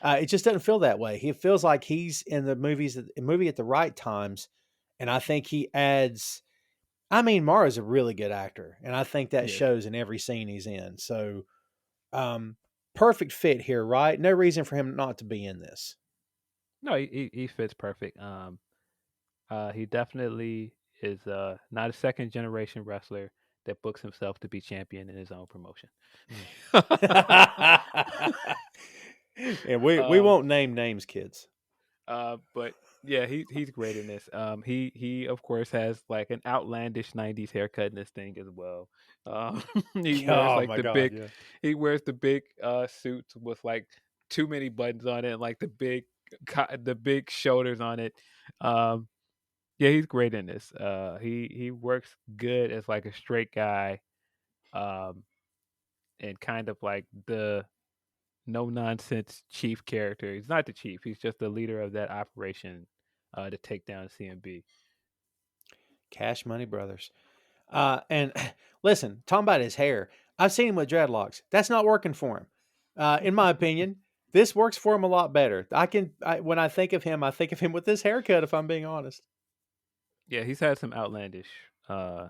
It just doesn't feel that way. He feels like he's in the movie at the right times, and I think he adds. I mean, Mario's a really good actor, and I think that Yes. shows in every scene he's in. So um, perfect fit here, right? No reason for him not to be in this. No, he fits perfect. He definitely is not a second generation wrestler that books himself to be champion in his own promotion. And we um, won't name names, kids. but yeah, he's great in this. He of course has like an outlandish '90s haircut in this thing as well. Um, he wears Oh like my the god, big, yeah. he wears the big suits with like too many buttons on it, and like the big shoulders on it. Um, yeah, he's great in this. He works good as like a straight guy, um, and kind of like the no nonsense chief character. He's not the chief. He's just the leader of that operation to take down CMB. Cash Money Brothers. And listen, talking about his hair, I've seen him with dreadlocks. That's not working for him. In my opinion, this works for him a lot better. When I think of him, I think of him with this haircut. If I'm being honest. Yeah, he's had some outlandish uh,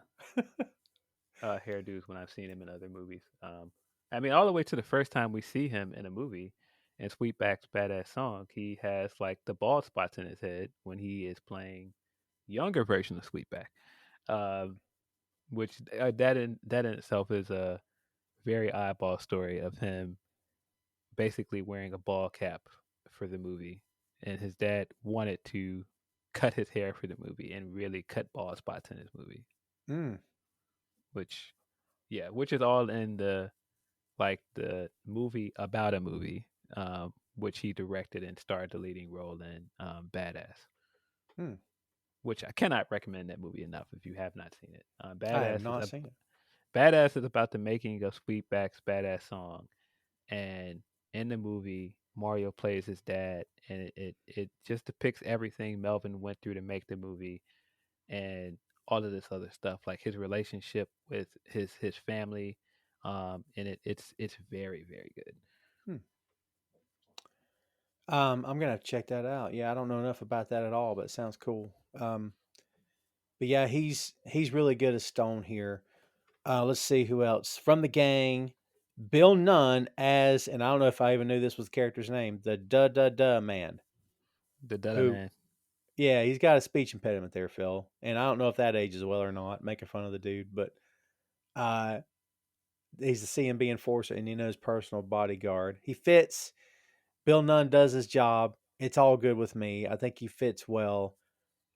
hairdos when I've seen him in other movies. I mean, all the way to the first time we see him in a movie in Sweetback's Badass Song, he has like the bald spots in his head when he is playing younger version of Sweetback. Um, which that in itself is a very eyeball story of him basically wearing a ball cap for the movie, and his dad wanted to cut his hair for the movie and really cut bald spots in his movie, Mm. which which is all in the movie about a movie, which he directed and starred the leading role in, Badass, Hmm. which I cannot recommend that movie enough if you have not seen it. I have not seen it. Badass is about the making of Sweetback's Badass Song, and in the movie, Mario plays his dad, and it just depicts everything Melvin went through to make the movie, and all of this other stuff, like his relationship with his family, and it's very very good. I'm gonna check that out. Yeah, I don't know enough about that at all, but it sounds cool. But yeah, he's really good as Stone here. Let's see who else from the gang. Bill Nunn as, and I don't know if I even knew this was the character's name, the da man. The Dutta Who, Man. yeah, he's got a speech impediment there, Phil, and I don't know if that ages well or not. Making fun of the dude, but uh, he's the CMB enforcer and Nino's personal bodyguard. He fits. Bill Nunn does his job. It's all good with me. I think he fits well.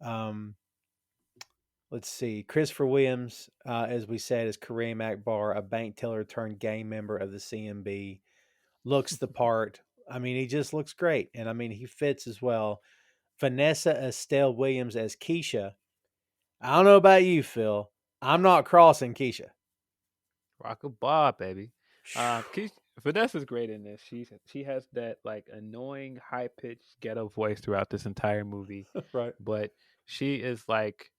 Um, let's see. Christopher Williams, as we said, is Kareem Akbar, a bank teller turned gang member of the CMB. Looks the part. I mean, he just looks great. And I mean, he fits as well. Vanessa Estelle Williams as Keisha. I don't know about you, Phil. I'm not crossing Keisha. Rock a bar, baby. Vanessa's great in this. She has that like annoying high pitched ghetto voice throughout this entire movie, Right. but she is like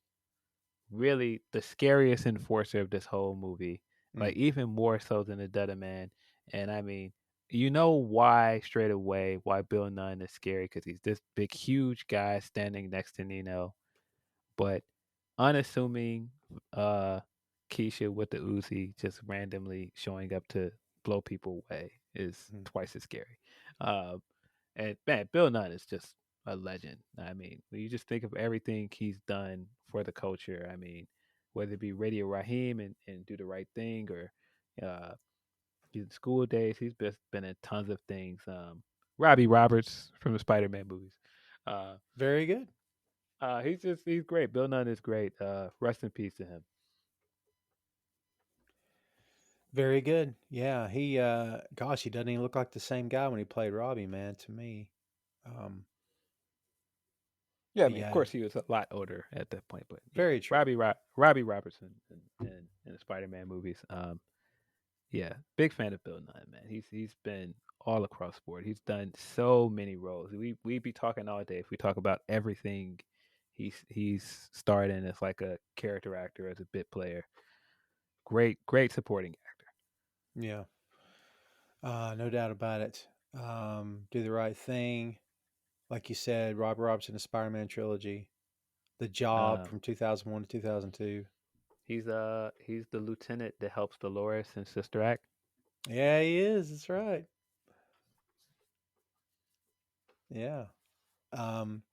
really the scariest enforcer of this whole movie. Mm. Like even more so than the Dutta Man. And I mean, you know why straight away why Bill Nunn is scary because he's this big, huge guy standing next to Nino, but unassuming Keisha with the Uzi just randomly showing up to blow people away is Mm. twice as scary. Um, and man, Bill Nunn is just a legend. I mean, when you just think of everything he's done for the culture, I mean, whether it be Radio Raheem and Do the Right Thing or uh, in School Days, he's been in tons of things. Robbie Roberts from the Spider-Man movies. Uh, Very good. he's great. Bill Nunn is great. Rest in peace to him. Very good. Yeah, he gosh, he doesn't even look like the same guy when he played Robbie, man, to me. Um Yeah, I but mean, of yeah, course, he was a lot older at that point, but yeah, very true. Robbie Robertson in the Spider-Man movies. Yeah, big fan of Bill Nunn, man. He's been all across the board. He's done so many roles. We'd be talking all day if we talk about everything he's starred in as like a character actor, as a bit player. Great supporting actor. Yeah. No doubt about it. Do the right thing. Like you said, Rob Robson, the Spider-Man trilogy, The Job Um, from 2001 to 2002. he's the lieutenant that helps Dolores in Sister Act. Yeah, he is. That's right. Yeah. Um,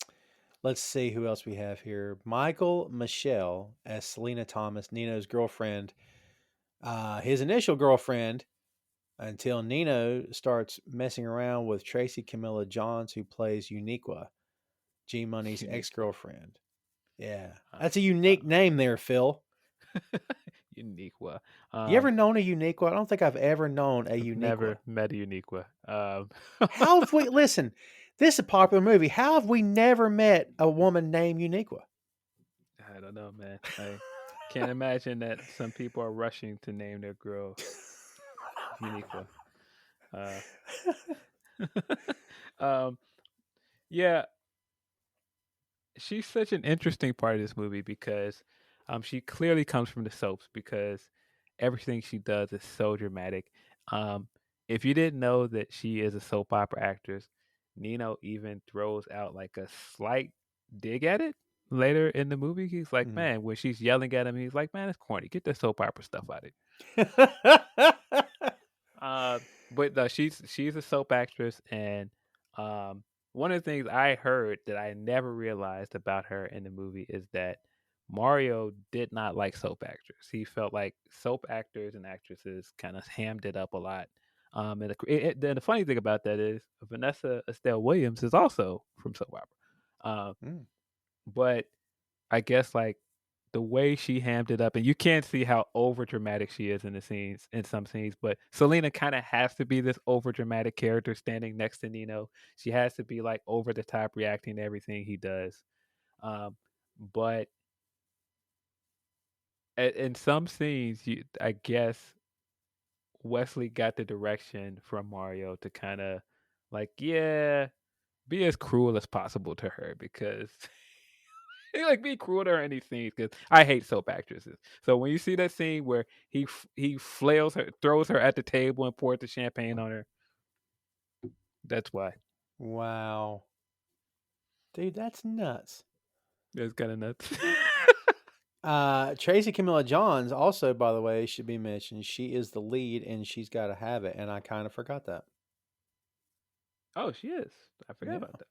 let's see who else we have here. Michael Michelle as Selena Thomas, Nino's girlfriend. His initial girlfriend until Nino starts messing around with Tracy Camilla Johns, who plays Uniqua, G Money's ex Unique. girlfriend. Yeah. Uh, That's a uh, unique name there, Phil. Uniqua. You ever Um, known a Uniqua? I don't think I've ever known a I've Uniqua. never met a Uniqua. How have we, listen, this is a popular movie. How have we never met a woman named Uniqua? I don't know, man. I can't imagine that some people are rushing to name their girl Uniqua. Uh, um, yeah, she's such an interesting part of this movie because she clearly comes from the soaps because everything she does is so dramatic. Um, if you didn't know that she is a soap opera actress, Nino even throws out like a slight dig at it later in the movie. He's like, Mm. man, when she's yelling at him, he's like, man, it's corny. Get the soap opera stuff out of it. Uh, but she's a soap actress, and um, one of the things I heard that I never realized about her in the movie is that Mario did not like soap actors. He felt like soap actors and actresses kind of hammed it up a lot. Then the funny thing about that is Vanessa Estelle Williams is also from soap opera, Mm. but I guess like the way she hammed it up, and you can't see how over dramatic she is in the scenes, in some scenes, but Selena kind of has to be this over dramatic character standing next to Nino. She has to be like over the top reacting to everything he does. Um, but in some scenes, I guess Wesley got the direction from Mario to kind of like, yeah, be as cruel as possible to her because like be cruel to her in these scenes because I hate soap actresses. So when you see that scene where he flails her, throws her at the table and pours the champagne on her, that's why. Wow. Dude, that's nuts. That's kind of nuts. Tracy Camilla Johns also, by the way, should be mentioned. She is the lead and She's Gotta Have It, and I kind of forgot that. Oh, she is. I forgot Yeah. about that.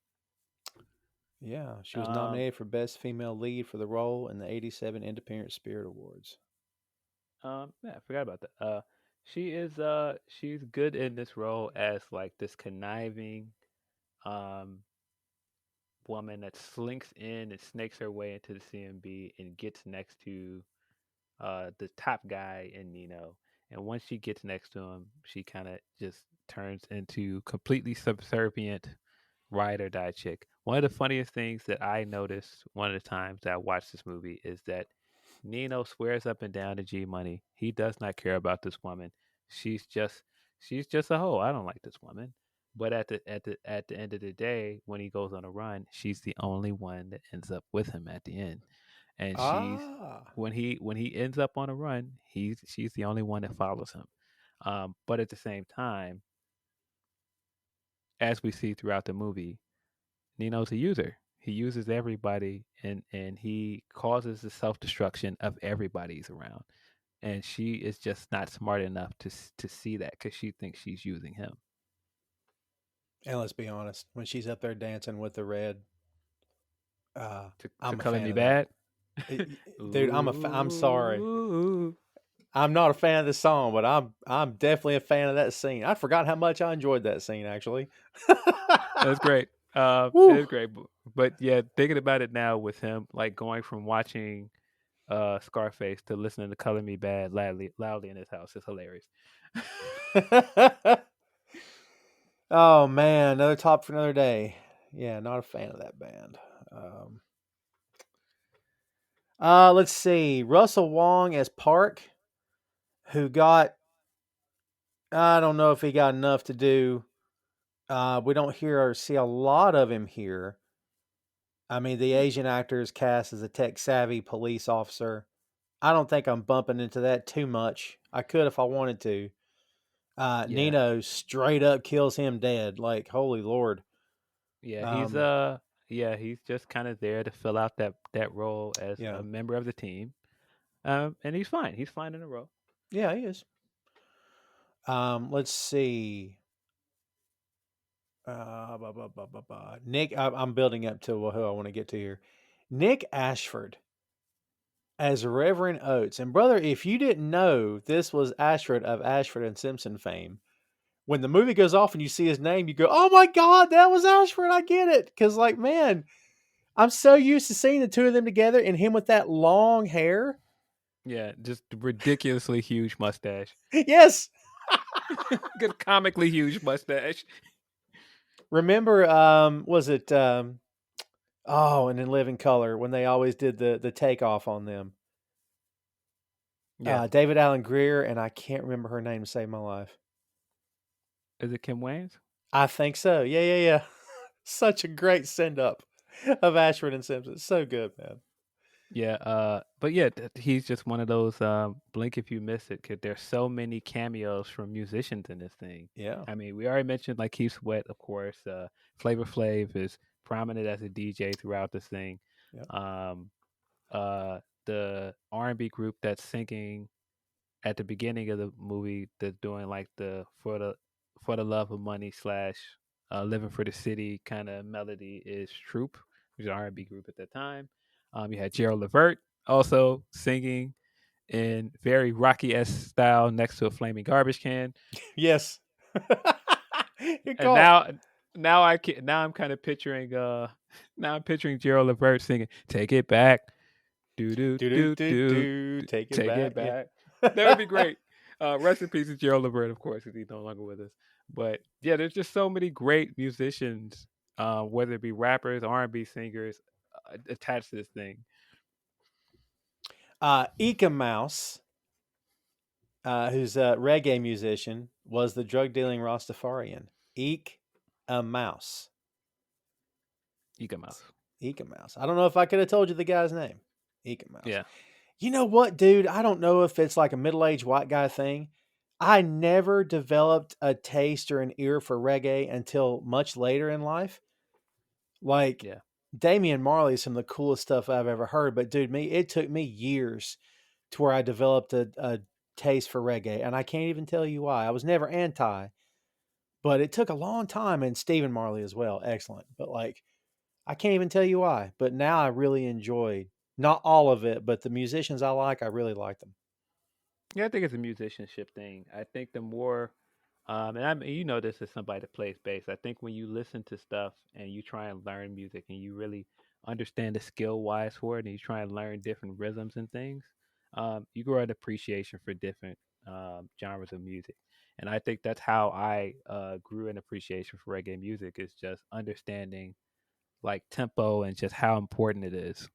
Yeah, she was Um, nominated for Best Female Lead for the role in the '87 Independent Spirit Awards. yeah, I forgot about that. She's good in this role as like this conniving, um, woman that slinks in and snakes her way into the CMB and gets next to the top guy in Nino. And once she gets next to him, she kind of just turns into completely subservient ride or die chick. One of the funniest things that I noticed one of the times that I watched this movie is that Nino swears up and down to G Money. He does not care about this woman. She's just she's just a hoe. I don't like this woman. But at the end of the day, when he goes on a run, she's the only one that ends up with him at the end. And she's Ah. when he ends up on a run, she's the only one that follows him. But at the same time, as we see throughout the movie, Nino's a user. He uses everybody, and he causes the self destruction of everybody he's around. And she is just not smart enough to see that because she thinks she's using him. And let's be honest, when she's up there dancing with the red, To I'm a color fan me of that. bad. Dude, I'm sorry. Ooh, I'm not a fan of the song, but I'm definitely a fan of that scene. I forgot how much I enjoyed that scene actually. that's great. It Woo. is great, but yeah, thinking about it now with him, like going from watching Scarface to listening to "Color Me Bad" loudly in his house is hilarious. Oh man, another top for another day. Yeah, not a fan of that band. Um, let's see. Russell Wong as Park, who got, I don't know if he got enough to do. We don't hear or see a lot of him here. I mean, the Asian actor is cast as a tech savvy police officer. I don't think I'm bumping into that too much. I could if I wanted to. Yeah, Nino straight up kills him dead. Like, holy Lord. yeah, Um, he's just kind of there to fill out that role as yeah. a member of the team. And he's fine. He's fine in the role. Yeah, he is. Let's see. Nick, I'm building up to who I want to get to here. Nick Ashford as Reverend Oates. And brother, if you didn't know this was Ashford of Ashford and Simpson fame, when the movie goes off and you see his name, you go, "Oh my God, that was Ashford! I get it." Because like, man, I'm so used to seeing the two of them together and him with that long hair. Yeah, just ridiculously huge mustache. Yes. Good comically huge mustache. Remember, was it? Oh, and in Living Color when they always did the takeoff on them. Yeah. David Allen Greer, and I can't remember her name to save my life. Is it Kim Wayans? I think so. Yeah. Such a great send up of Ashford and Simpson. So good, man. Yeah, but yeah, he's just one of those blink if you miss it. 'Cause there's so many cameos from musicians in this thing. Yeah. I mean, we already mentioned like Keith Sweat, of course. Flavor Flav is prominent as a DJ throughout this thing. Yeah. Um, the R&B group that's singing at the beginning of the movie, that's doing like the for the love of money slash living for the city kind of melody is Troop, which is an R&B group at that time. You had Gerald Levert also singing in very Rocky esque style next to a flaming garbage can. Yes. Good And call. now I'm kind of picturing now I'm picturing Gerald Levert singing "Take It Back, do do Do do do do do, do. Take it take back. it back." That would be great. Rest in peace to Gerald Levert, of course, because he's no longer with us. But yeah, there's just so many great musicians, whether it be rappers, R&B singers, attached to this thing. Ika Mouse, who's a reggae musician, was the drug dealing Rastafarian. Eek a Mouse. Ika Mouse. Ika Mouse. I don't know if I could have told you the guy's name. Ika Mouse. Yeah. You know what, dude? I don't know if it's like a middle aged white guy thing. I never developed a taste or an ear for reggae until much later in life. Like Yeah. Damian Marley is some of the coolest stuff I've ever heard. But dude, it took me years to where I developed a taste for reggae, and I can't even tell you why. I was never anti, but it took a long time. And Stephen Marley as well, excellent. But like, I can't even tell you why. But now I really enjoy not all of it, but the musicians I like, I really like them. Yeah, I think it's a musicianship thing. I think the more, and I mean, you know, this is somebody that plays bass. I think when you listen to stuff and you try and learn music and you really understand the skill wise for it, and you try and learn different rhythms and things, you grow an appreciation for different genres of music. And I think that's how I grew an appreciation for reggae music is just understanding like tempo and just how important it is.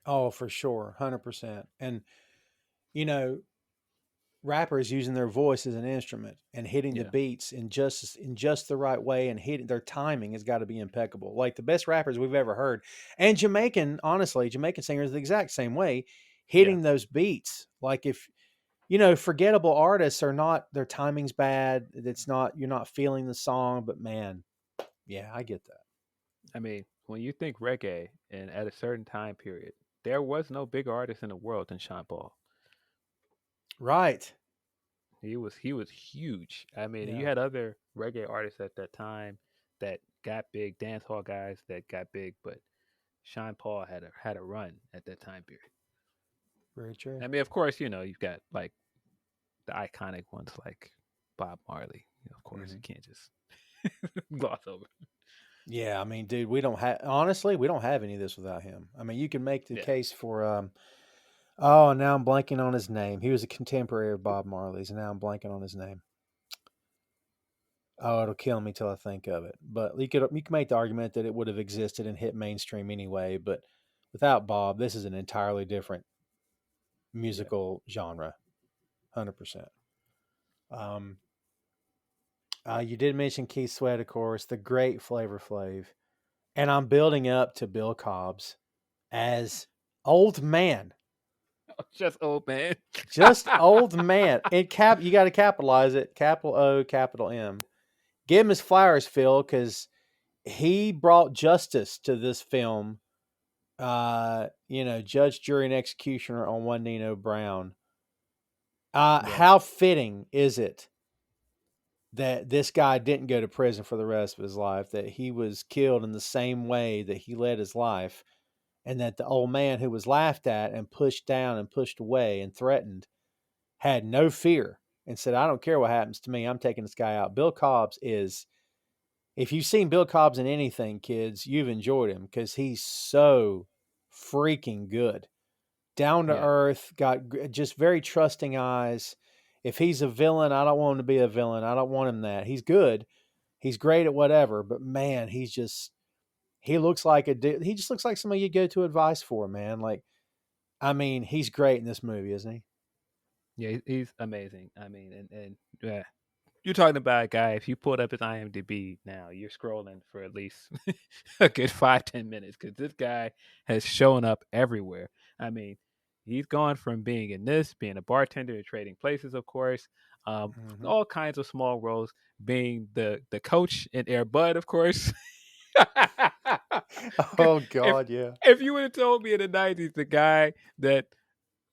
Oh, for sure, 100%. And you know, rappers using their voice as an instrument and hitting the Yeah, beats in just the right way, and hitting their timing has got to be impeccable. Like the best rappers we've ever heard. And Jamaican singers the exact same way, yeah. hitting those beats. Like if forgettable artists are not, their timing's bad. It's not, you're not feeling the song, but man, yeah, I get that. I mean, when you think reggae and at a certain time period, there was no bigger artist in the world than Sean Paul. Right. He was huge. I mean, you Yeah. had other reggae artists at that time that got big, dancehall guys that got big, but Sean Paul had a run at that time period. Very true. I mean, of course, you've got like the iconic ones like Bob Marley. Of course, Hmm. you can't just gloss over. Yeah, I mean, dude, we don't have, honestly, we don't have any of this without him. I mean, you can make the Yeah, case for oh, now I'm blanking on his name. He was a contemporary of Bob Marley's, and now I'm blanking on his name. Oh, it'll kill me till I think of it. But you could make the argument that it would have existed and hit mainstream anyway. But without Bob, this is an entirely different yeah. musical genre, 100%. Um, you did mention Keith Sweat, of course, the great Flavor Flav, and I'm building up to Bill Cobbs as old man. Just old man. Just old man. You got to capitalize it. Capital O, capital M. Give him his flowers, Phil, because he brought justice to this film. Judge, jury, and executioner on one Nino Brown. Yeah, How fitting is it that this guy didn't go to prison for the rest of his life? That he was killed in the same way that he led his life, and that the old man who was laughed at and pushed down and pushed away and threatened had no fear and said, I don't care what happens to me. I'm taking this guy out. Bill Cobbs is, if you've seen Bill Cobbs in anything, kids, you've enjoyed him because he's so freaking good. Down to yeah, earth, got just very trusting eyes. If he's a villain, I don't want him to be a villain. I don't want him that. He's good. He's great at whatever, but man, he looks like he just looks like somebody you'd go to advice for, man. Like, I mean, he's great in this movie, isn't he? yeah. He's amazing. I mean, and yeah, you're talking about a guy. If you pulled up his IMDb now, you're scrolling for at least a good 5-10 minutes because this guy has shown up everywhere. I mean, he's gone from being in this, being a bartender, to trading places, of course, Hmm. all kinds of small roles, being the coach in Air Bud, of course. 'Cause Oh if God, yeah. if you would have told me in the '90s the guy that,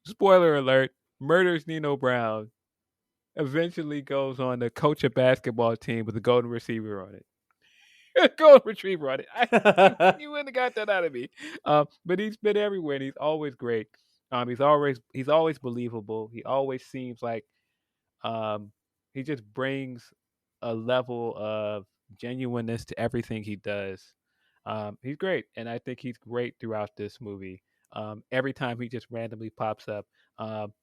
spoiler alert, murders Nino Brown eventually goes on to coach a basketball team with a golden receiver on it. Golden retriever on it. You wouldn't have got that out of me. But he's been everywhere and he's always great. He's always believable. He always seems like um, he just brings a level of genuineness to everything he does. He's great, and I think he's great throughout this movie. Every time he just randomly pops up, um,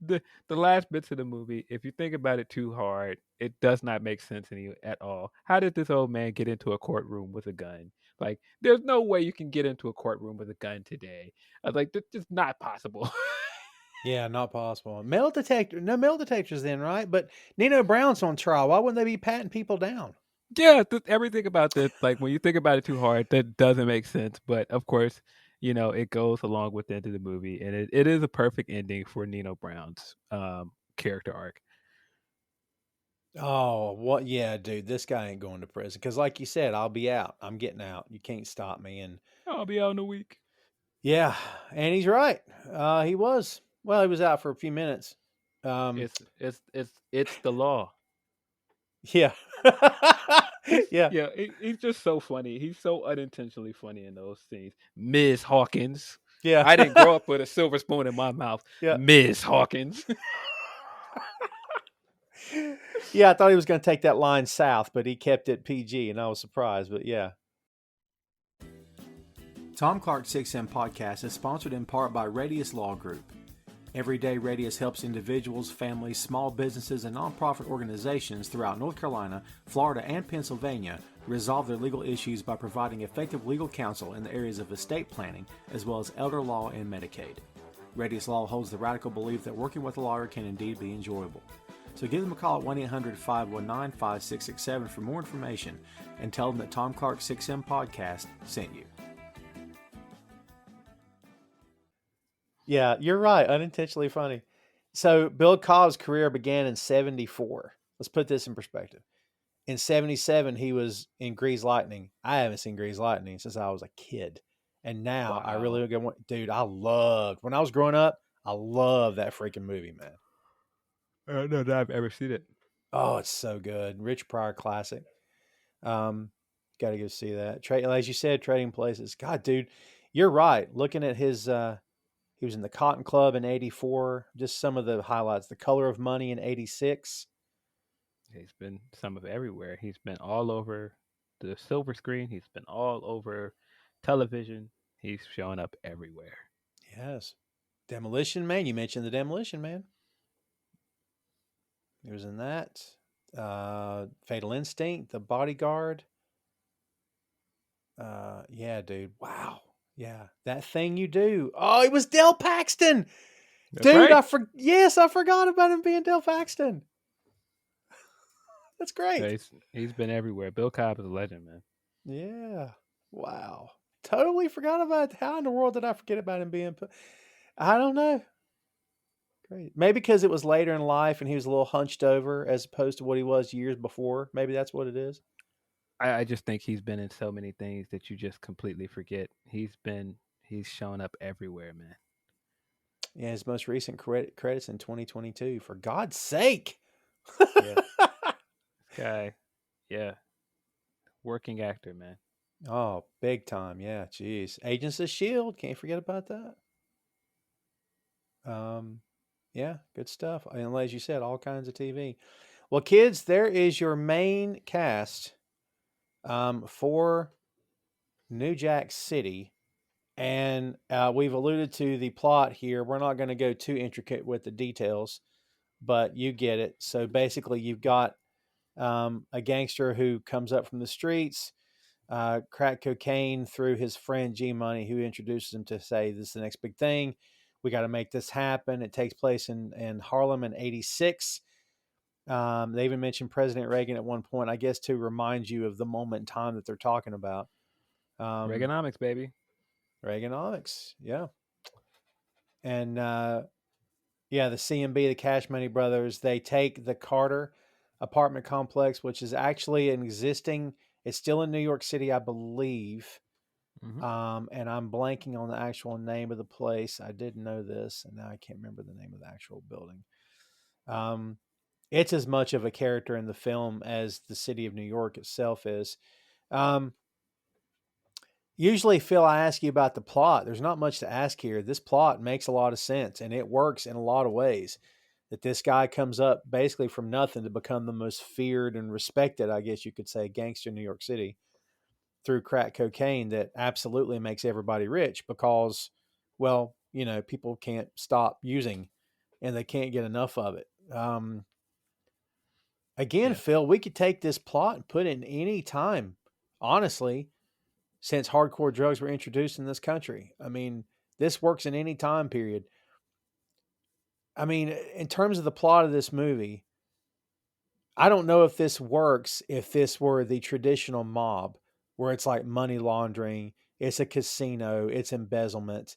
the last bits of the movie, if you think about it too hard, it does not make sense at all. How did this old man get into a courtroom with a gun? Like, there's no way you can get into a courtroom with a gun today. I was like, that's just not possible. Yeah, not possible. No metal detectors then, right? But Nino Brown's on trial. Why wouldn't they be patting people down? Yeah, everything about this, like when you think about it too hard, that doesn't make sense. But of course, it goes along with the end of the movie, and it is a perfect ending for Nino Brown's character arc. Oh, what? Yeah, dude, this guy ain't going to prison because, like you said, I'll be out. I'm getting out. You can't stop me. And I'll be out in a week. yeah, and he's right. He was. Well, he was out for a few minutes. It's the law. Yeah. He's Yeah. yeah, he's just so funny. He's so unintentionally funny in those scenes. Ms. Hawkins. Yeah. I didn't grow up with a silver spoon in my mouth. Yeah. Ms. Hawkins. Yeah, I thought he was going to take that line south, but he kept it PG, and I was surprised. But yeah. Tom Clark 6M Podcast is sponsored in part by Radius Law Group. Every day, Radius helps individuals, families, small businesses, and nonprofit organizations throughout North Carolina, Florida, and Pennsylvania resolve their legal issues by providing effective legal counsel in the areas of estate planning, as well as elder law and Medicaid. Radius Law holds the radical belief that working with a lawyer can indeed be enjoyable. So give them a call at 1-800-519-5667 for more information and tell them that Tom Clark 6M Podcast sent you. Yeah, you're right. Unintentionally funny. So Bill Cobb's career began in 1974. Let's put this in perspective. In 1977, he was in Grease Lightning. I haven't seen Grease Lightning since I was a kid. And now I really go, dude, when I was growing up, I loved that freaking movie, man. I don't know that I've ever seen it. Oh, it's so good. Rich Pryor classic. Got to go see that. As you said, Trading Places. God, dude, you're right. Looking at his, he was in the Cotton Club in 1984. Just some of the highlights. The Color of Money in 1986. He's been some of everywhere. He's been all over the silver screen. He's been all over television. He's showing up everywhere. Yes. Demolition Man. You mentioned the Demolition Man. He was in that. Fatal Instinct, The Bodyguard. Yeah, dude. Wow. Yeah. That Thing You Do. Oh, it was Del Paxton. That's Dude, right. I forgot about him being Del Paxton. That's great. Yeah, he's been everywhere. Bill Cobb is a legend, man. Yeah. Wow. Totally forgot about it. How in the world did I forget about him being put? I don't know. Great. Maybe because it was later in life and he was a little hunched over as opposed to what he was years before. Maybe that's what it is. I just think he's been in so many things that you just completely forget. He's shown up everywhere, man. Yeah, his most recent credits in 2022. For God's sake. Yeah. This guy, yeah. Working actor, man. Oh, big time. Yeah, geez. Agents of S.H.I.E.L.D. Can't forget about that. Yeah, good stuff. And as you said, all kinds of TV. Well, kids, there is your main cast for New Jack City. And we've alluded to the plot here. We're not going to go too intricate with the details, but you get it. So basically, you've got a gangster who comes up from the streets, crack cocaine through his friend G Money, who introduces him to say, this is the next big thing. We got to make this happen. It takes place in Harlem in 1986. They even mentioned President Reagan at one point, I guess, to remind you of the moment in time that they're talking about. Reaganomics, baby. Reaganomics, yeah. And the CMB, the Cash Money Brothers, they take the Carter apartment complex, which is actually an existing, it's still in New York City, I believe. Mm-hmm. And I'm blanking on the actual name of the place. I did know this, and now I can't remember the name of the actual building. It's as much of a character in the film as the city of New York itself is. Usually, Phil, I ask you about the plot. There's not much to ask here. This plot makes a lot of sense, and it works in a lot of ways. That this guy comes up basically from nothing to become the most feared and respected, I guess you could say, gangster in New York City through crack cocaine that absolutely makes everybody rich because, well, people can't stop using and they can't get enough of it. Again, Yeah. Phil, we could take this plot and put it in any time, honestly, since hardcore drugs were introduced in this country. I mean, this works in any time period. I mean, in terms of the plot of this movie, I don't know if this works if this were the traditional mob where it's like money laundering it's a casino, it's embezzlement.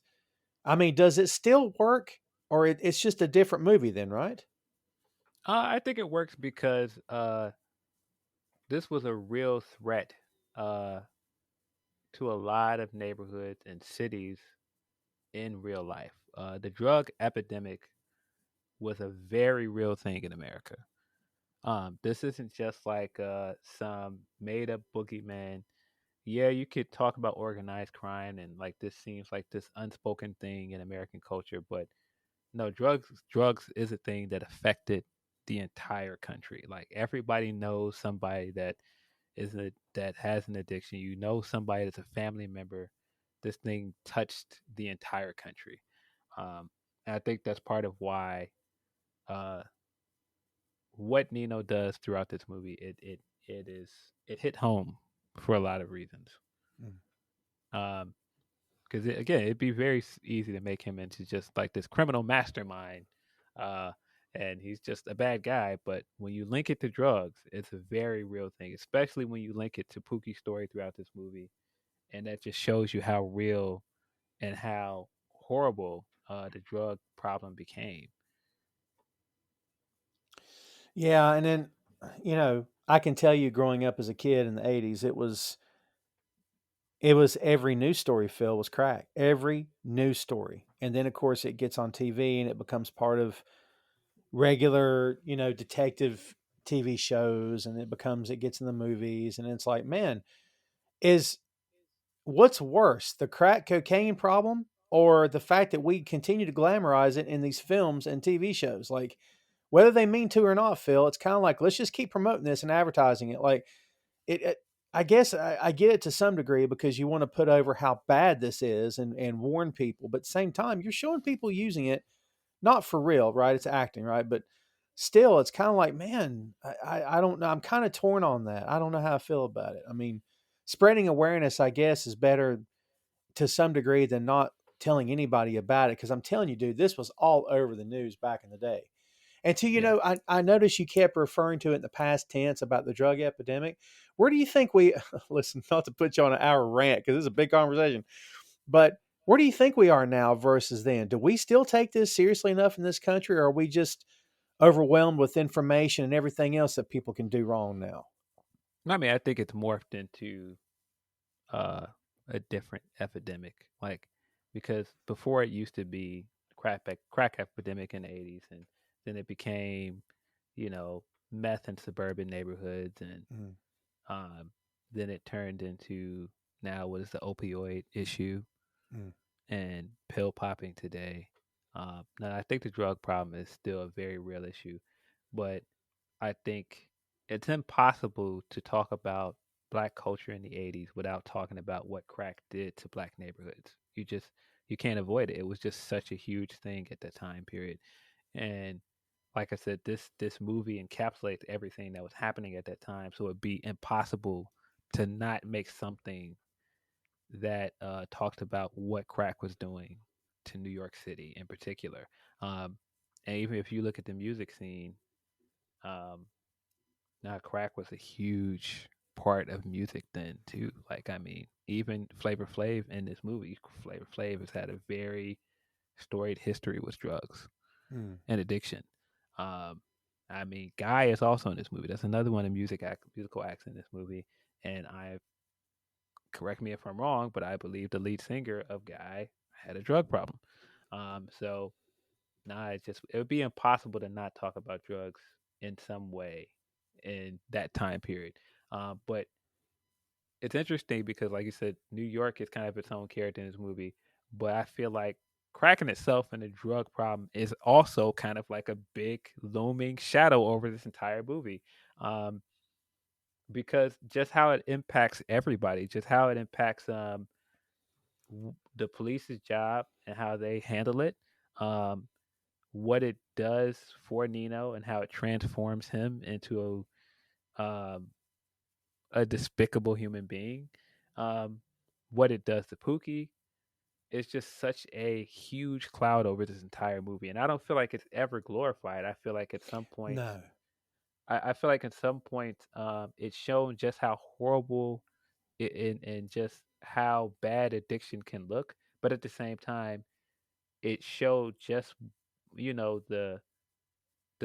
I mean, does it still work, or it's just a different movie then, right? I think it works because this was a real threat uh, to a lot of neighborhoods and cities in real life. The drug epidemic was a very real thing in America. This isn't just like some made up boogeyman. Yeah, you could talk about organized crime and like this seems like this unspoken thing in American culture, but no, drugs is a thing that affected the entire country. Like everybody knows somebody that has an addiction. You know somebody that's a family member. This thing touched the entire country. And I think that's part of why uh, what Nino does throughout this movie it hit home for a lot of reasons. Mm. Um, because again, it'd be very easy to make him into just like this criminal mastermind, uh, and he's just a bad guy. But when you link it to drugs, it's a very real thing, especially when you link it to Pookie's story throughout this movie, and that just shows you how real and how horrible the drug problem became. Yeah, and then I can tell you, growing up as a kid in the '80s, it was every news story, Phil, was crack. Every news story. And then of course it gets on TV and it becomes part of regular, detective TV shows, and it gets in the movies, and it's like, man, is what's worse, the crack cocaine problem or the fact that we continue to glamorize it in these films and TV shows? Like, whether they mean to or not, Phil, it's kind of like, let's just keep promoting this and advertising it. Like, it I guess I get it to some degree because you want to put over how bad this is and warn people, but at the same time, you're showing people using it not for real, right? It's acting, right? But still, it's kind of like, man, I don't know. I'm kind of torn on that. I don't know how I feel about it. I mean, spreading awareness, I guess, is better to some degree than not telling anybody about it. Because I'm telling you, dude, this was all over the news back in the day. And two, Yeah. I noticed you kept referring to it in the past tense about the drug epidemic. Where do you think we listen? Not to put you on an hour rant because this is a big conversation, but where do you think we are now versus then? Do we still take this seriously enough in this country, or are we just overwhelmed with information and everything else that people can do wrong now? I mean, I think it's morphed into uh, a different epidemic. Like because before it used to be crack epidemic in the 80s, and then it became, you know, meth in suburban neighborhoods, and Mm, um, then it turned into now what is the opioid issue mm. and pill popping today. Now I think the drug problem is still a very real issue, but I think it's impossible to talk about black culture in the 80s without talking about what crack did to black neighborhoods. You can't avoid it. It was just such a huge thing at that time period. And like I said, this movie encapsulates everything that was happening at that time, so it'd be impossible to not make something that talked about what crack was doing to New York City in particular. Um, and even if you look at the music scene, um, now, crack was a huge part of music then too. Like, I mean, even Flavor Flav in this movie, Flavor Flav has had a very storied history with drugs Mm. and addiction. Um, I mean, Guy is also in this movie. That's another one of musical acts in this movie. And I correct me if I'm wrong, but I believe the lead singer of Guy had a drug problem. So nah, it would be impossible to not talk about drugs in some way in that time period. But it's interesting because, like you said, New York is kind of its own character in this movie. But I feel like cracking itself and the drug problem is also kind of like a big looming shadow over this entire movie. Um, because just how it impacts everybody, just how it impacts the police's job and how they handle it. Um, what it does for Nino and how it transforms him into a despicable human being. Um, what it does to Pookie is just such a huge cloud over this entire movie, and I don't feel like it's ever glorified. I feel like at some point, No. I feel like at some point, it's shown just how horrible and just how bad addiction can look, but at the same time, it showed just the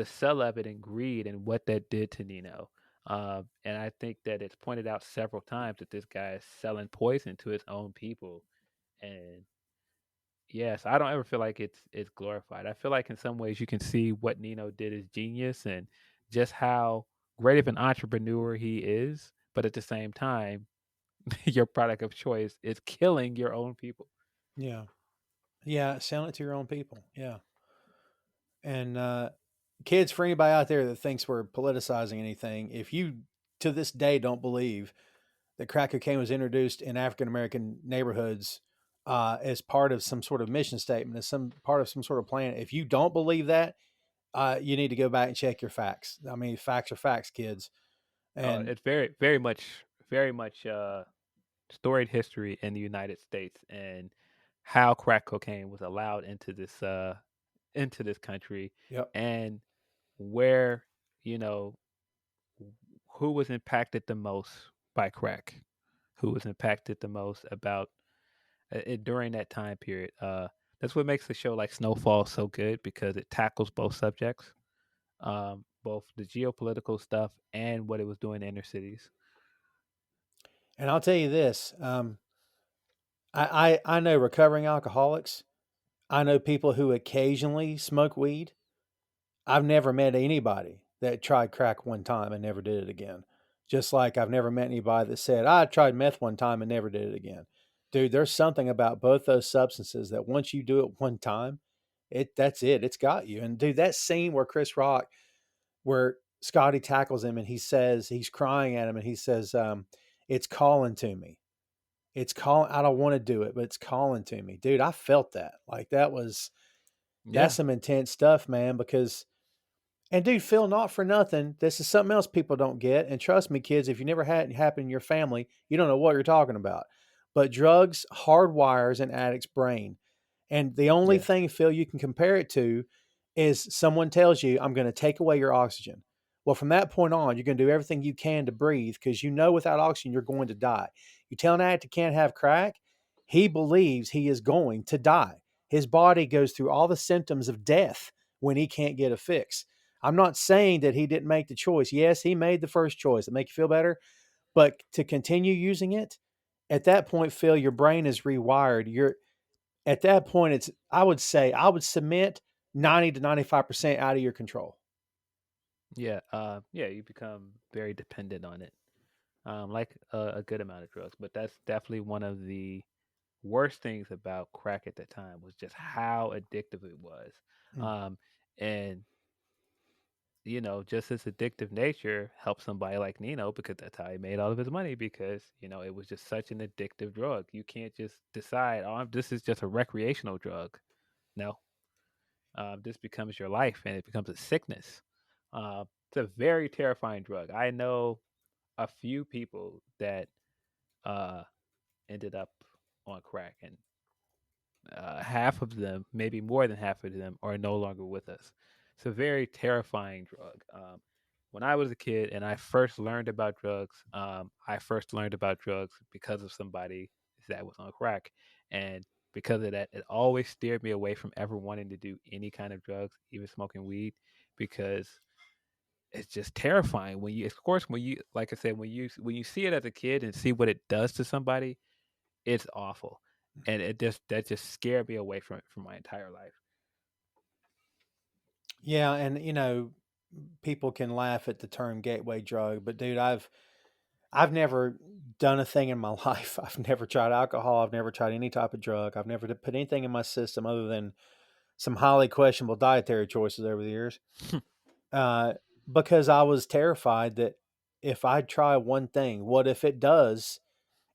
sell of it and greed and what that did to Nino. And I think that it's pointed out several times that this guy is selling poison to his own people. And yes, I don't ever feel like it's glorified. I feel like in some ways you can see what Nino did is genius and just how great of an entrepreneur he is. But at the same time, your product of choice is killing your own people. Yeah. Yeah. Sell it to your own people. Yeah. And kids, for anybody out there that thinks we're politicizing anything, if you to this day don't believe that crack cocaine was introduced in African American neighborhoods as part of some sort of mission statement, as some part of some sort of plan, if you don't believe that, you need to go back and check your facts. I mean, facts are facts, kids. And It's very much storied history in the United States and how crack cocaine was allowed into this country yep. and where you know who was impacted the most by crack, who was impacted the most about it during that time period. That's what makes a show like Snowfall so good because it tackles both subjects, both the geopolitical stuff and what it was doing in inner cities. And I'll tell you this: I know recovering alcoholics. I know people who occasionally smoke weed. I've never met anybody that tried crack one time and never did it again. Just like I've never met anybody that said, I tried meth one time and never did it again. Dude, there's something about both those substances that once you do it one time, that's it. It's got you. And dude, that scene where Chris Rock, where Scotty tackles him and he says, he's crying at him and he says, it's calling to me. It's calling. I don't want to do it, but it's calling to me. Dude, I felt that. Like that's Yeah, some intense stuff, man, because and dude, Phil, not for nothing. This is something else people don't get. And trust me, kids, if you never had it happen in your family, you don't know what you're talking about. But drugs hardwires an addict's brain. And the only yes, thing, Phil, you can compare it to is someone tells you, I'm going to take away your oxygen. Well, from that point on, you're going to do everything you can to breathe because you know without oxygen, you're going to die. You tell an addict he can't have crack, he believes he is going to die. His body goes through all the symptoms of death when he can't get a fix. I'm not saying that he didn't make the choice. Yes, he made the first choice to make you feel better, but to continue using it, at that point, Phil, your brain is rewired. You're at that point, it's I would say I would submit 90 to 95% out of your control. yeah, yeah. You become very dependent on it, like a good amount of drugs. But that's definitely one of the worst things about crack at the time was just how addictive it was. Mm. Um, and just its addictive nature helped somebody like Nino because that's how he made all of his money because, it was just such an addictive drug. You can't just decide, oh, this is just a recreational drug. No, this becomes your life and it becomes a sickness. It's a very terrifying drug. I know a few people that uh, ended up on crack, and half of them, maybe more than half of them, are no longer with us. It's a very terrifying drug. When I was a kid and I first learned about drugs, I first learned about drugs because of somebody that was on crack. And because of that, it always steered me away from ever wanting to do any kind of drugs, even smoking weed, because it's just terrifying when you, of course, when you, like I said, when you see it as a kid and see what it does to somebody, it's awful, and that just scared me away from it for my entire life. Yeah, and people can laugh at the term gateway drug, but dude, I've never done a thing in my life. I've never tried alcohol. I've never tried any type of drug. I've never put anything in my system other than some highly questionable dietary choices over the years. Uh, because I was terrified that if I try one thing, what if it does?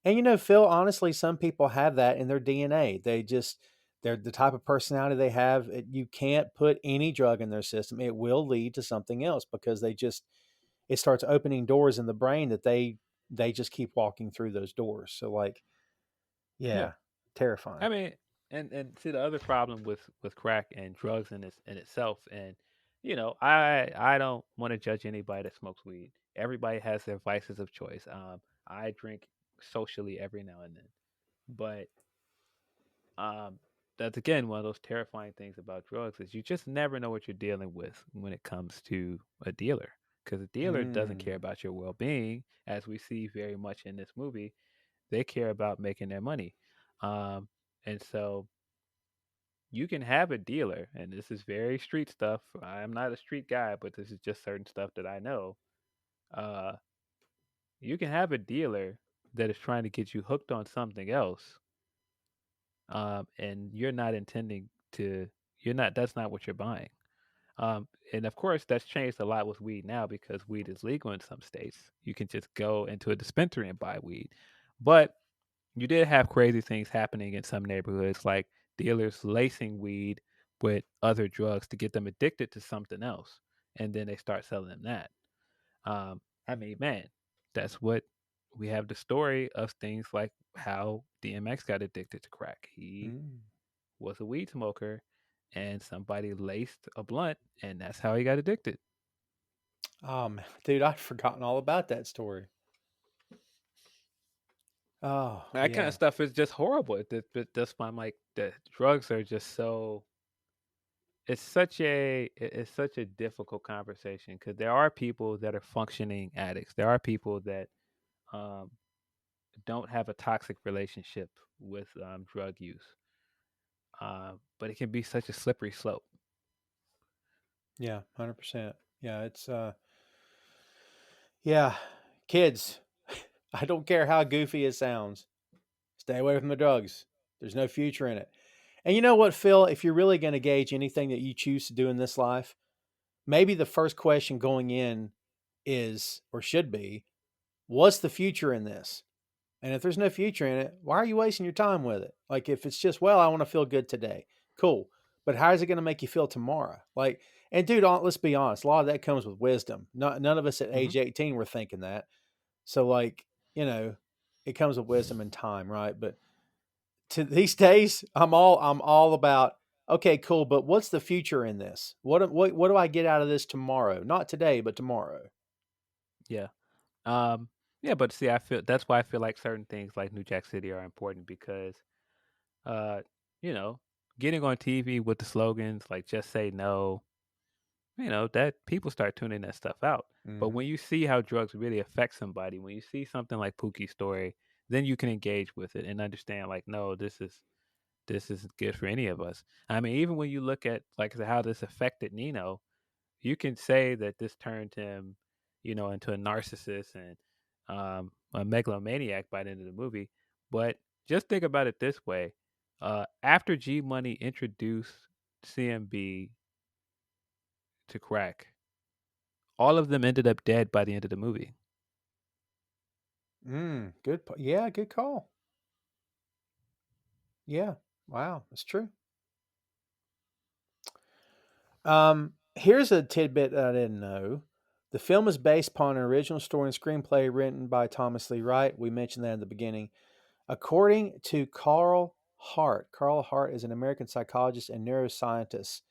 And Phil, honestly, some people have that in their DNA. They're the type of personality they have. You can't put any drug in their system. It will lead to something else because it starts opening doors in the brain that they just keep walking through those doors. So like, Yeah, yeah, terrifying. I mean, and see the other problem with crack and drugs in itself, and I don't want to judge anybody that smokes weed. Everybody has their vices of choice. I drink socially every now and then. But um, that's again one of those terrifying things about drugs is you just never know what you're dealing with when it comes to a dealer, because a dealer doesn't care Mm. about your well-being, as we see very much in this movie. They care about making their money, um, and so you can have a dealer, and this is very street stuff. I'm not a street guy, but this is just certain stuff that I know. Uh, you can have a dealer that is trying to get you hooked on something else, and you're not intending to. You're not. That's not what you're buying. And of course, that's changed a lot with weed now because weed is legal in some states. You can just go into a dispensary and buy weed, but you did have crazy things happening in some neighborhoods, like dealers lacing weed with other drugs to get them addicted to something else, and then they start selling them that. I mean, man, that's what we have the story of things like how DMX got addicted to crack. He Mm. was a weed smoker, and somebody laced a blunt, and that's how he got addicted. Dude, I'd forgotten all about that story. Oh, That kind of yeah. stuff is just horrible. That's why I'm like, the drugs are just so. It's such a difficult conversation because there are people that are functioning addicts. There are people that um, don't have a toxic relationship with drug use, but it can be such a slippery slope. Yeah, 100%. Yeah, yeah, kids, I don't care how goofy it sounds. Stay away from the drugs. There's no future in it. And you know what, Phil? If you're really going to gauge anything that you choose to do in this life, maybe the first question going in is, or should be, what's the future in this? And if there's no future in it, why are you wasting your time with it? Like, if it's just, well, I want to feel good today, cool. But how is it going to make you feel tomorrow? Like, and dude, let's be honest, a lot of that comes with wisdom. None of us at Hmm. age 18 were thinking that. So, like, you know, it comes with wisdom and time, right? But to these days, I'm all about, okay, cool, but what's the future in this? What do I get out of this tomorrow? Not today, but tomorrow. Yeah. Um, yeah, but see, I feel that's why I feel like certain things like New Jack City are important because, uh, you know, getting on TV with the slogans like "Just Say No," that people start tuning that stuff out. But Hmm. when you see how drugs really affect somebody, when you see something like Pookie's story, then you can engage with it and understand like, no, this isn't good for any of us. I mean, even when you look at like how this affected Nino, you can say that this turned him, into a narcissist and a megalomaniac by the end of the movie. But just think about it this way: after G Money introduced CMB to crack, all of them ended up dead by the end of the movie. Good. Yeah, good call. Yeah. Wow, that's true. Here's a tidbit that I didn't know. The film is based upon an original story and screenplay written by Thomas Lee Wright. We mentioned that in the beginning. According to Carl Hart is an American psychologist and neuroscientist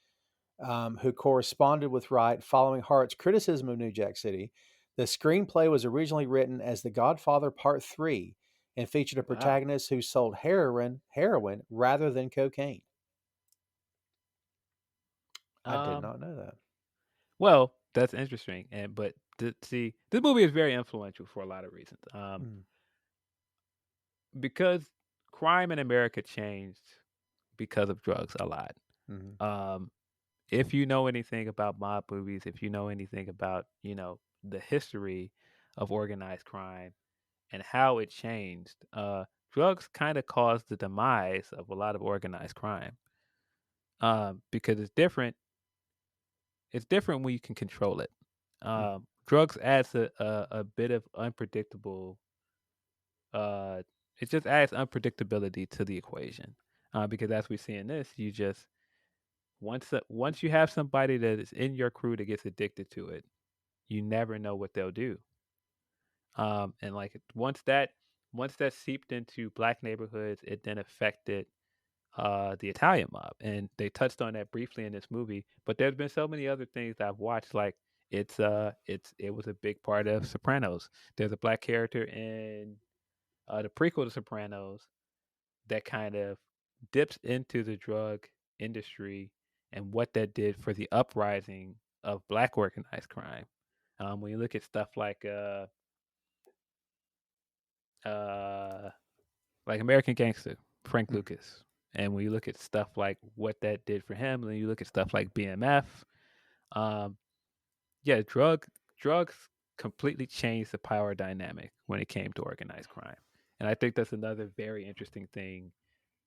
who corresponded with Wright following Hart's criticism of New Jack City. The screenplay was originally written as The Godfather Part 3 and featured a Wow. protagonist who sold heroin rather than cocaine. I did Um, not know that. well, that's interesting, and but see, this movie is very influential for a lot of reasons. Mm, Because crime in America changed because of drugs a lot. mhm, Um, if you know anything about mob movies, if you know anything about, the history of organized crime and how it changed, drugs kind of caused the demise of a lot of organized crime. Because it's different. It's different when you can control it. mm, Drugs adds a bit of unpredictable. Uh, it just adds unpredictability to the equation. Because as we see in this, you just once you have somebody that is in your crew that gets addicted to it, you never know what they'll do. And like once that seeped into black neighborhoods, it then affected the Italian mob, and they touched on that briefly in this movie. But there's been so many other things that I've watched, like it was a big part of Sopranos. There's a black character in the prequel to Sopranos that kind of dips into the drug industry and what that did for the uprising of black organized crime. When you look at stuff like American Gangster, Frank Mm. Lucas, and when you look at stuff like what that did for him, and then you look at stuff like BMF, um, yeah, drugs completely changed the power dynamic when it came to organized crime, and I think that's another very interesting thing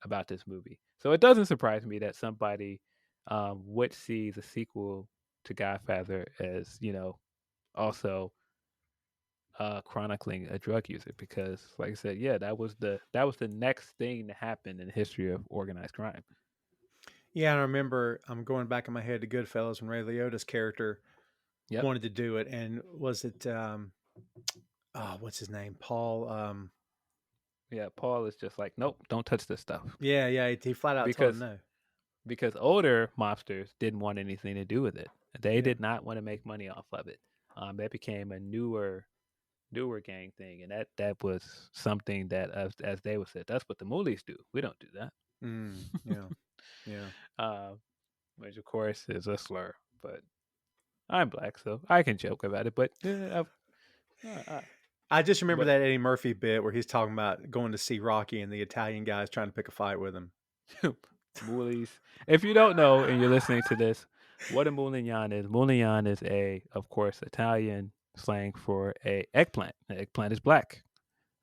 about this movie. So it doesn't surprise me that somebody would see the sequel to Godfather as also chronicling a drug user because, like I said, yeah, that was the next thing to happen in the history of organized crime. Yeah, I remember. I'm going back in my head to Goodfellas when Ray Liotta's character Yep. wanted to do it, and was it oh, what's his name? Paul. Yeah. Paul is just like, nope, don't touch this stuff Yeah, yeah. He flat out told him because no. older mobsters didn't want anything to do with it. They Yeah. did not want to make money off of it. That became a newer gang thing, and that was something that, as they would say, that's what the moolies do. We don't do that. Yeah. Yeah. uh, which of course is a slur, but I'm black, so I can joke about it. But I just remember but that Eddie Murphy bit where he's talking about going to see Rocky and the Italian guys trying to pick a fight with him. moolies. If you don't know and you're listening to this, what a moulignon is of course, Italian slang for a eggplant. An eggplant is black,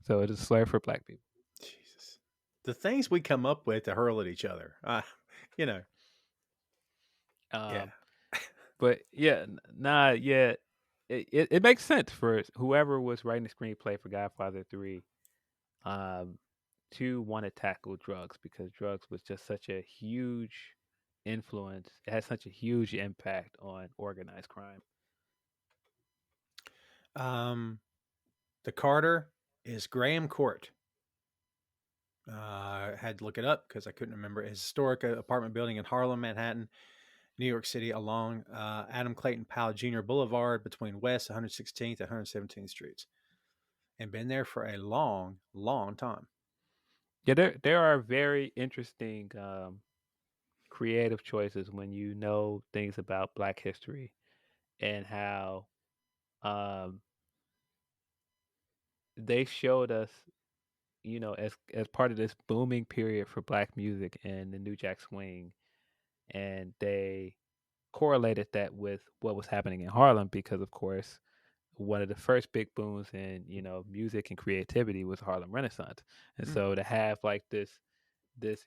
so it is a slur for black people. Jesus. The things we come up with to hurl at each other. You know. Yeah. Um, but yeah, yeah, it makes sense for whoever was writing the screenplay for Godfather 3 um, to want to tackle drugs because drugs was just such a huge influence. It has such a huge impact on organized crime. The Carter is Graham Court. Had to look it up because I couldn't remember. His historic apartment building in Harlem, Manhattan, New York City, along Adam Clayton Powell Jr. Boulevard between West 116th and 117th Streets, and been there for a long, long time. Yeah, there are very interesting creative choices when you know things about Black history and how um, they showed us, as part of this booming period for Black music and the New Jack Swing, and they correlated that with what was happening in Harlem because, of course, one of the first big booms in music and creativity was Harlem Renaissance, and Mm. so to have like this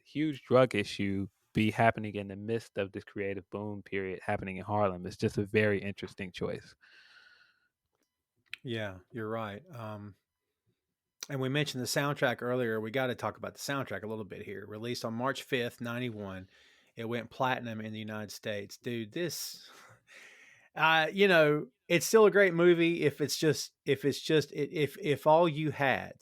huge drug issue be happening in the midst of this creative boom period happening in Harlem is just a very interesting choice. Yeah, you're right. And we mentioned the soundtrack earlier. We got to talk about the soundtrack a little bit here. Released on March 5th, 91. It went platinum in the United States. Dude, this it's still a great movie if all you had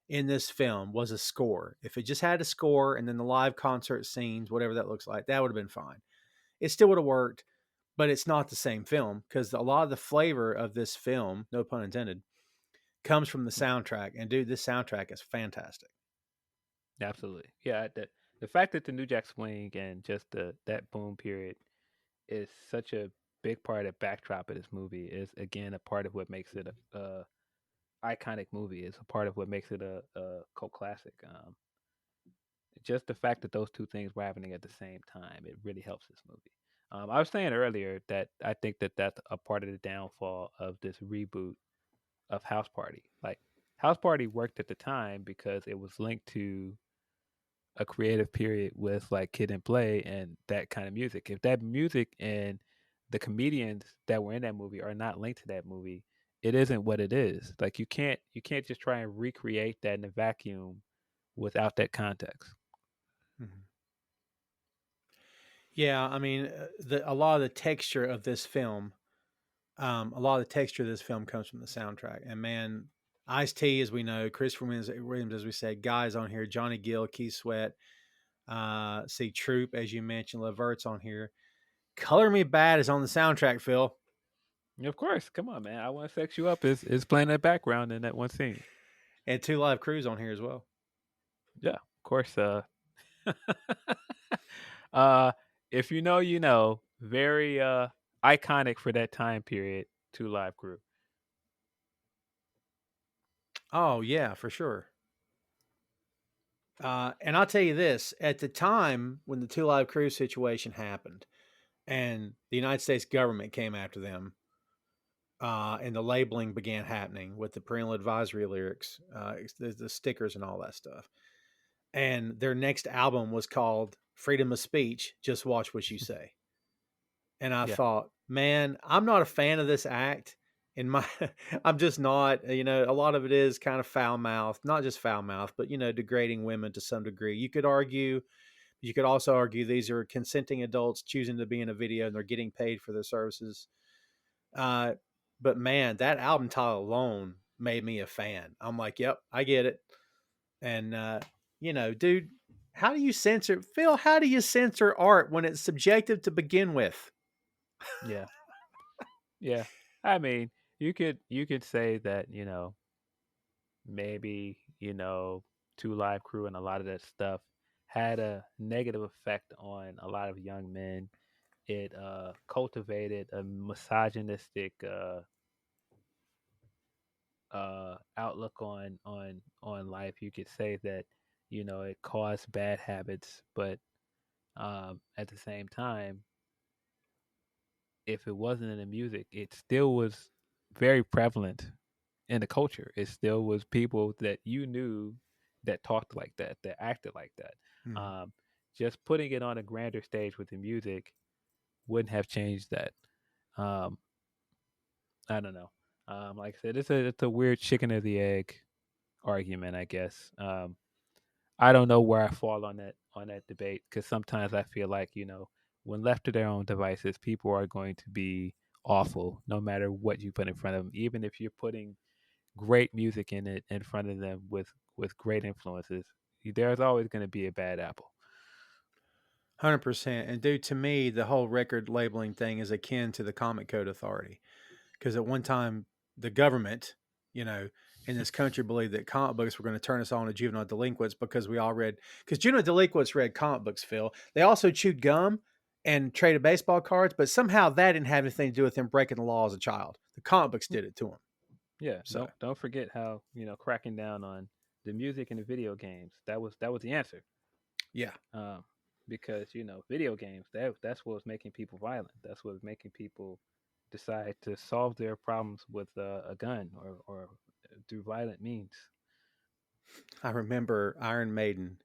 in this film was a score. If it just had a score and then the live concert scenes, whatever that looks like, that would have been fine. It still would have worked, but it's not the same film because a lot of the flavor of this film, no pun intended, comes from the soundtrack. And dude, this soundtrack is fantastic. Absolutely, yeah. The fact that the New Jack Swing and just that boom period is such a big part of the backdrop of this movie is again a part of what makes it a iconic movie. It's a part of what makes it a cult classic. Just the fact that those two things were happening at the same time, it really helps this movie. I was saying earlier that I think that that's a part of the downfall of this reboot of House Party. Like House Party worked at the time because it was linked to a creative period with like Kid and Play and that kind of music. If that music and the comedians that were in that movie are not linked to that movie, it isn't what it is. Like you can't just try and recreate that in a vacuum without that context. Mhm. Yeah, I mean, a lot of the texture of this film, comes from the soundtrack. And man, Ice T, as we know, Christopher Williams, as we said, guys on here, Johnny Gill, Keith Sweat, see Troop, as you mentioned, Levert's on here. Color Me Bad is on the soundtrack, Phil, Of course, come on, man. I Want to Sex You Up is playing that background in that one scene. and Two Live Crews on here as well. Yeah, of course, uh, if you know, you know, very iconic for that time period. Two Live Crew. Oh yeah, for sure. And I'll tell you this: at the time when the Two Live Crew situation happened, and the United States government came after them, and the labeling began happening with the parental advisory lyrics, the stickers, and all that stuff. And their next album was called Freedom of Speech. Just watch what you say. And I Yeah, thought, man, I'm not a fan of this act. In my, I'm just not. A lot of it is kind of foul mouth, not just foul mouth, but degrading women to some degree. You could also argue these are consenting adults choosing to be in a video and they're getting paid for their services. Uh, but man, that album title alone made me a fan. I'm like, yep, I get it. And dude, how do you censor Phil? How do you censor art when it's subjective to begin with? yeah, yeah. I mean, you could say that maybe Two Live Crew and a lot of that stuff had a negative effect on a lot of young men. It cultivated a misogynistic outlook on life. You could say that it caused bad habits, but at the same time, if it wasn't in the music, it still was very prevalent in the culture. It still was people that you knew that talked like that, that acted like that. Hmm. Um, just putting it on a grander stage with the music wouldn't have changed that. Um, I don't know. Like I said, it's a weird chicken or the egg argument, I guess. I don't know where I fall on that debate because sometimes I feel like when left to their own devices, people are going to be awful no matter what you put in front of them, even if you're putting great music in front of them with great influences. There's always going to be a bad apple. 100%. And dude, to me, the whole record labeling thing is akin to the Comic Code Authority. Because at one time, the government, you know, in this country believed that comic books were going to turn us on to juvenile delinquents because because juvenile delinquents read comic books, Phil. They also chewed gum and traded baseball cards, but somehow that didn't have anything to do with them breaking the law as a child. The comic books did it to them. Yeah, So, don't forget how cracking down on the music and the video games. That was the answer. yeah. Um, because video games that's what was making people violent. That's what was making people decide to solve their problems with a gun or through violent means. I remember Iron Maiden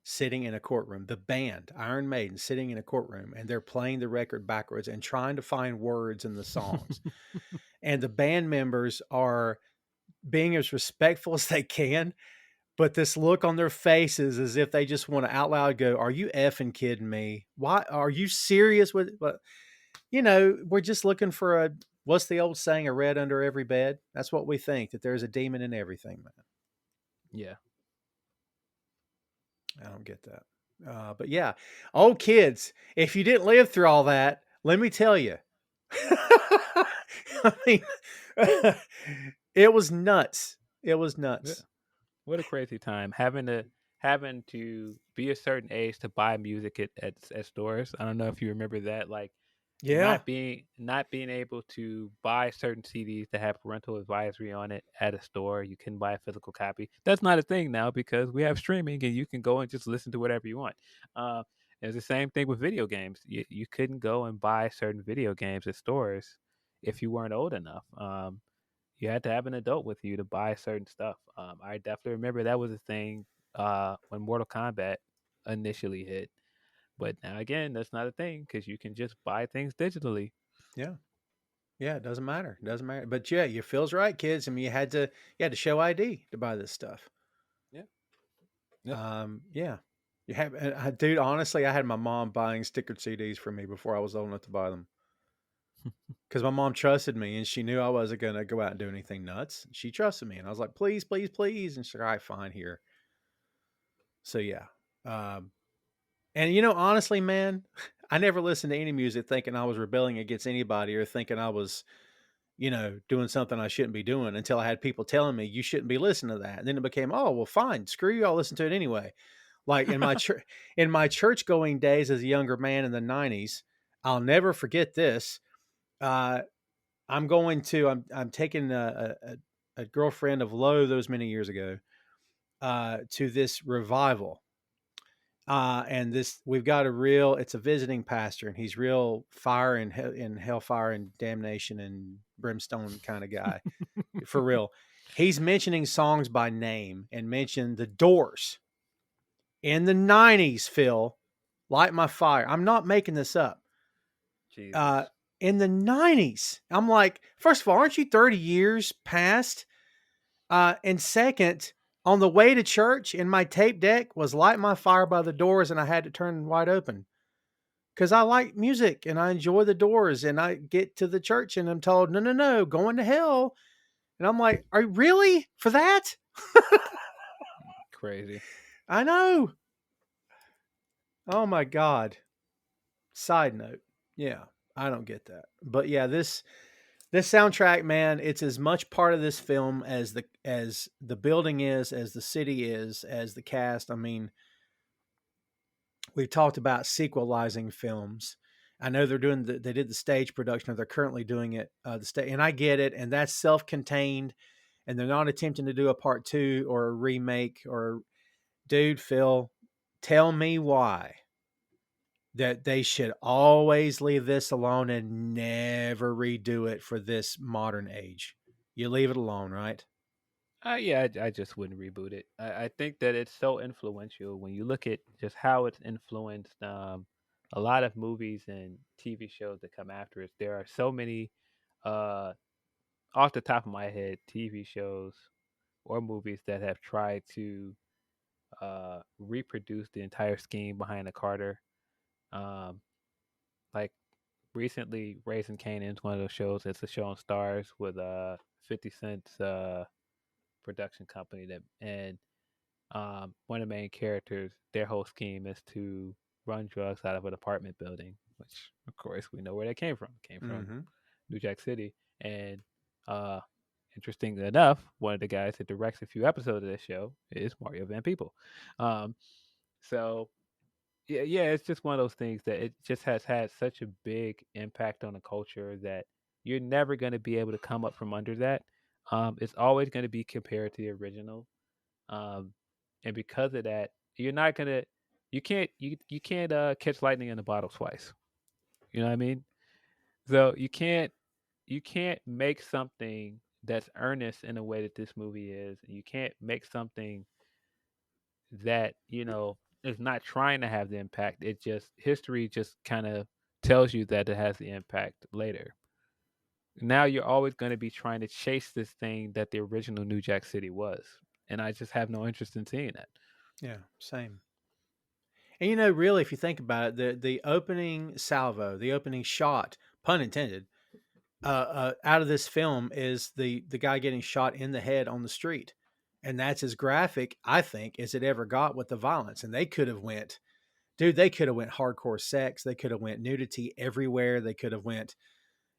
sitting in a courtroom, the band Iron Maiden sitting in a courtroom, and they're playing the record backwards and trying to find words in the songs. And the band members are being as respectful as they can, but this look on their faces as if they just want to out loud go, "Are you effing kidding me? Why are you serious with?" But we're just looking for what's the old saying? A red under every bed. That's what we think, that there's a demon in everything, man. Yeah. I don't get that. But yeah, oh kids, if you didn't live through all that, let me tell you, I mean, it was nuts. It was Yeah. nuts. What a crazy time having to be a certain age to buy music at stores. I don't know if you remember that. Like Yeah. not being able to buy certain CDs that have parental advisory on it at a store. You can buy a physical copy. That's not a thing now because we have streaming and you can go and just listen to whatever you want. Uh, it's the same thing with video games. You couldn't go and buy certain video games at stores if you weren't old enough. You had to have an adult with you to buy certain stuff. I definitely remember that was a thing when Mortal Kombat initially hit. But now again, that's not a thing because you can just buy things digitally. Yeah. Yeah. It doesn't matter. It doesn't matter. But yeah, you feels right, kids. I mean, you had to show ID to buy this stuff. Yeah. Yeah. Yeah. You have, dude, honestly, I had my mom buying stickered CDs for me before I was old enough to buy them. Because my mom trusted me and she knew I wasn't going to go out and do anything nuts. She trusted me. And I was like, please, please, please. And she's like, all right, fine, here. So, yeah. Um, and, honestly, man, I never listened to any music thinking I was rebelling against anybody or thinking I was, doing something I shouldn't be doing until I had people telling me you shouldn't be listening to that. And then it became, oh, well, fine. Screw you. I'll listen to it anyway. Like in my church going days as a younger man in the 90s, I'll never forget this. Uh, I'm taking a girlfriend of Lowe those many years ago to this revival. And this we've got it's a visiting pastor, and he's real fire and in hellfire and damnation and brimstone kind of guy for real. He's mentioning songs by name and mentioned the Doors in the 90s, Phil, Light My Fire. I'm not making this up. Jesus. In the 90s. I'm like, first of all, aren't you 30 years past? And second, on the way to church in my tape deck was Light My Fire by the Doors, and I had to turn wide open because I like music and I enjoy the Doors. And I get to the church and I'm told, no, no, no, going to hell. And I'm like, are you really for that? Crazy. I know. Oh my God. Side note. Yeah, I don't get that. But yeah, this soundtrack, man, it's as much part of this film as the building is, as the city is, as the cast. I mean, we've talked about sequelizing films. I know they did the stage production, or they're currently doing it and I get it, and that's self-contained, and they're not attempting to do a part 2 or a remake or dude, Phil, tell me why that they should always leave this alone and never redo it for this modern age. You leave it alone, right? Yeah, I just wouldn't reboot it. I think that it's so influential when you look at just how it's influenced a lot of movies and TV shows that come after it. There are so many, uh, off the top of my head, TV shows or movies that have tried to reproduce the entire scheme behind the Carter. Um, like recently, Raising Kanan is one of those shows. It's a show on Stars with 50 Cent's production company that and one of the main characters, their whole scheme is to run drugs out of an apartment building, which of course we know where that came from. It came from Mm-hmm. New Jack City. And uh interestingly enough, one of the guys that directs a few episodes of this show is Mario Van Peebles. Um so yeah, it's just one of those things that it just has had such a big impact on the culture that you're never going to be able to come up from under that. It's always going to be compared to the original, um, and because of that, you're not gonna, you can't catch lightning in a bottle twice. You know what I mean? So you can't make something that's earnest in a way that this movie is. You can't make something that is not trying to have the impact. It just history just kind of tells you that it has the impact later. Now you're always going to be trying to chase this thing that the original New Jack City was, and I just have no interest in seeing that. Yeah, same. And really, if you think about it, the opening salvo, the opening shot, pun intended, out of this film is the guy getting shot in the head on the street, and that's as graphic, I think, as it ever got with the violence. And they could have went, dude, they could have went hardcore sex, they could have went nudity everywhere, they could have went,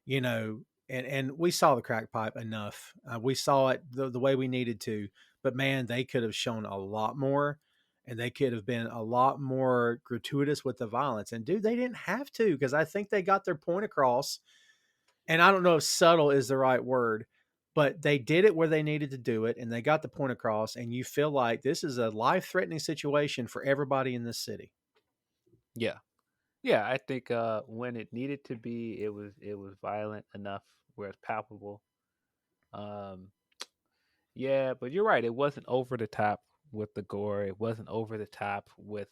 you know, and we saw the crack pipe enough. We saw it the way we needed to, but man, they could have shown a lot more, and they could have been a lot more gratuitous with the violence. And dude, they didn't have to, because I think they got their point across. And I don't know if subtle is the right word, but they did it where they needed to do it, and they got the point across. And you feel like this is a life-threatening situation for everybody in this city. Yeah. Yeah, I think when it needed to be, it was violent enough where it's palpable. Um, yeah, but you're right. It wasn't over the top with the gore. It wasn't over the top with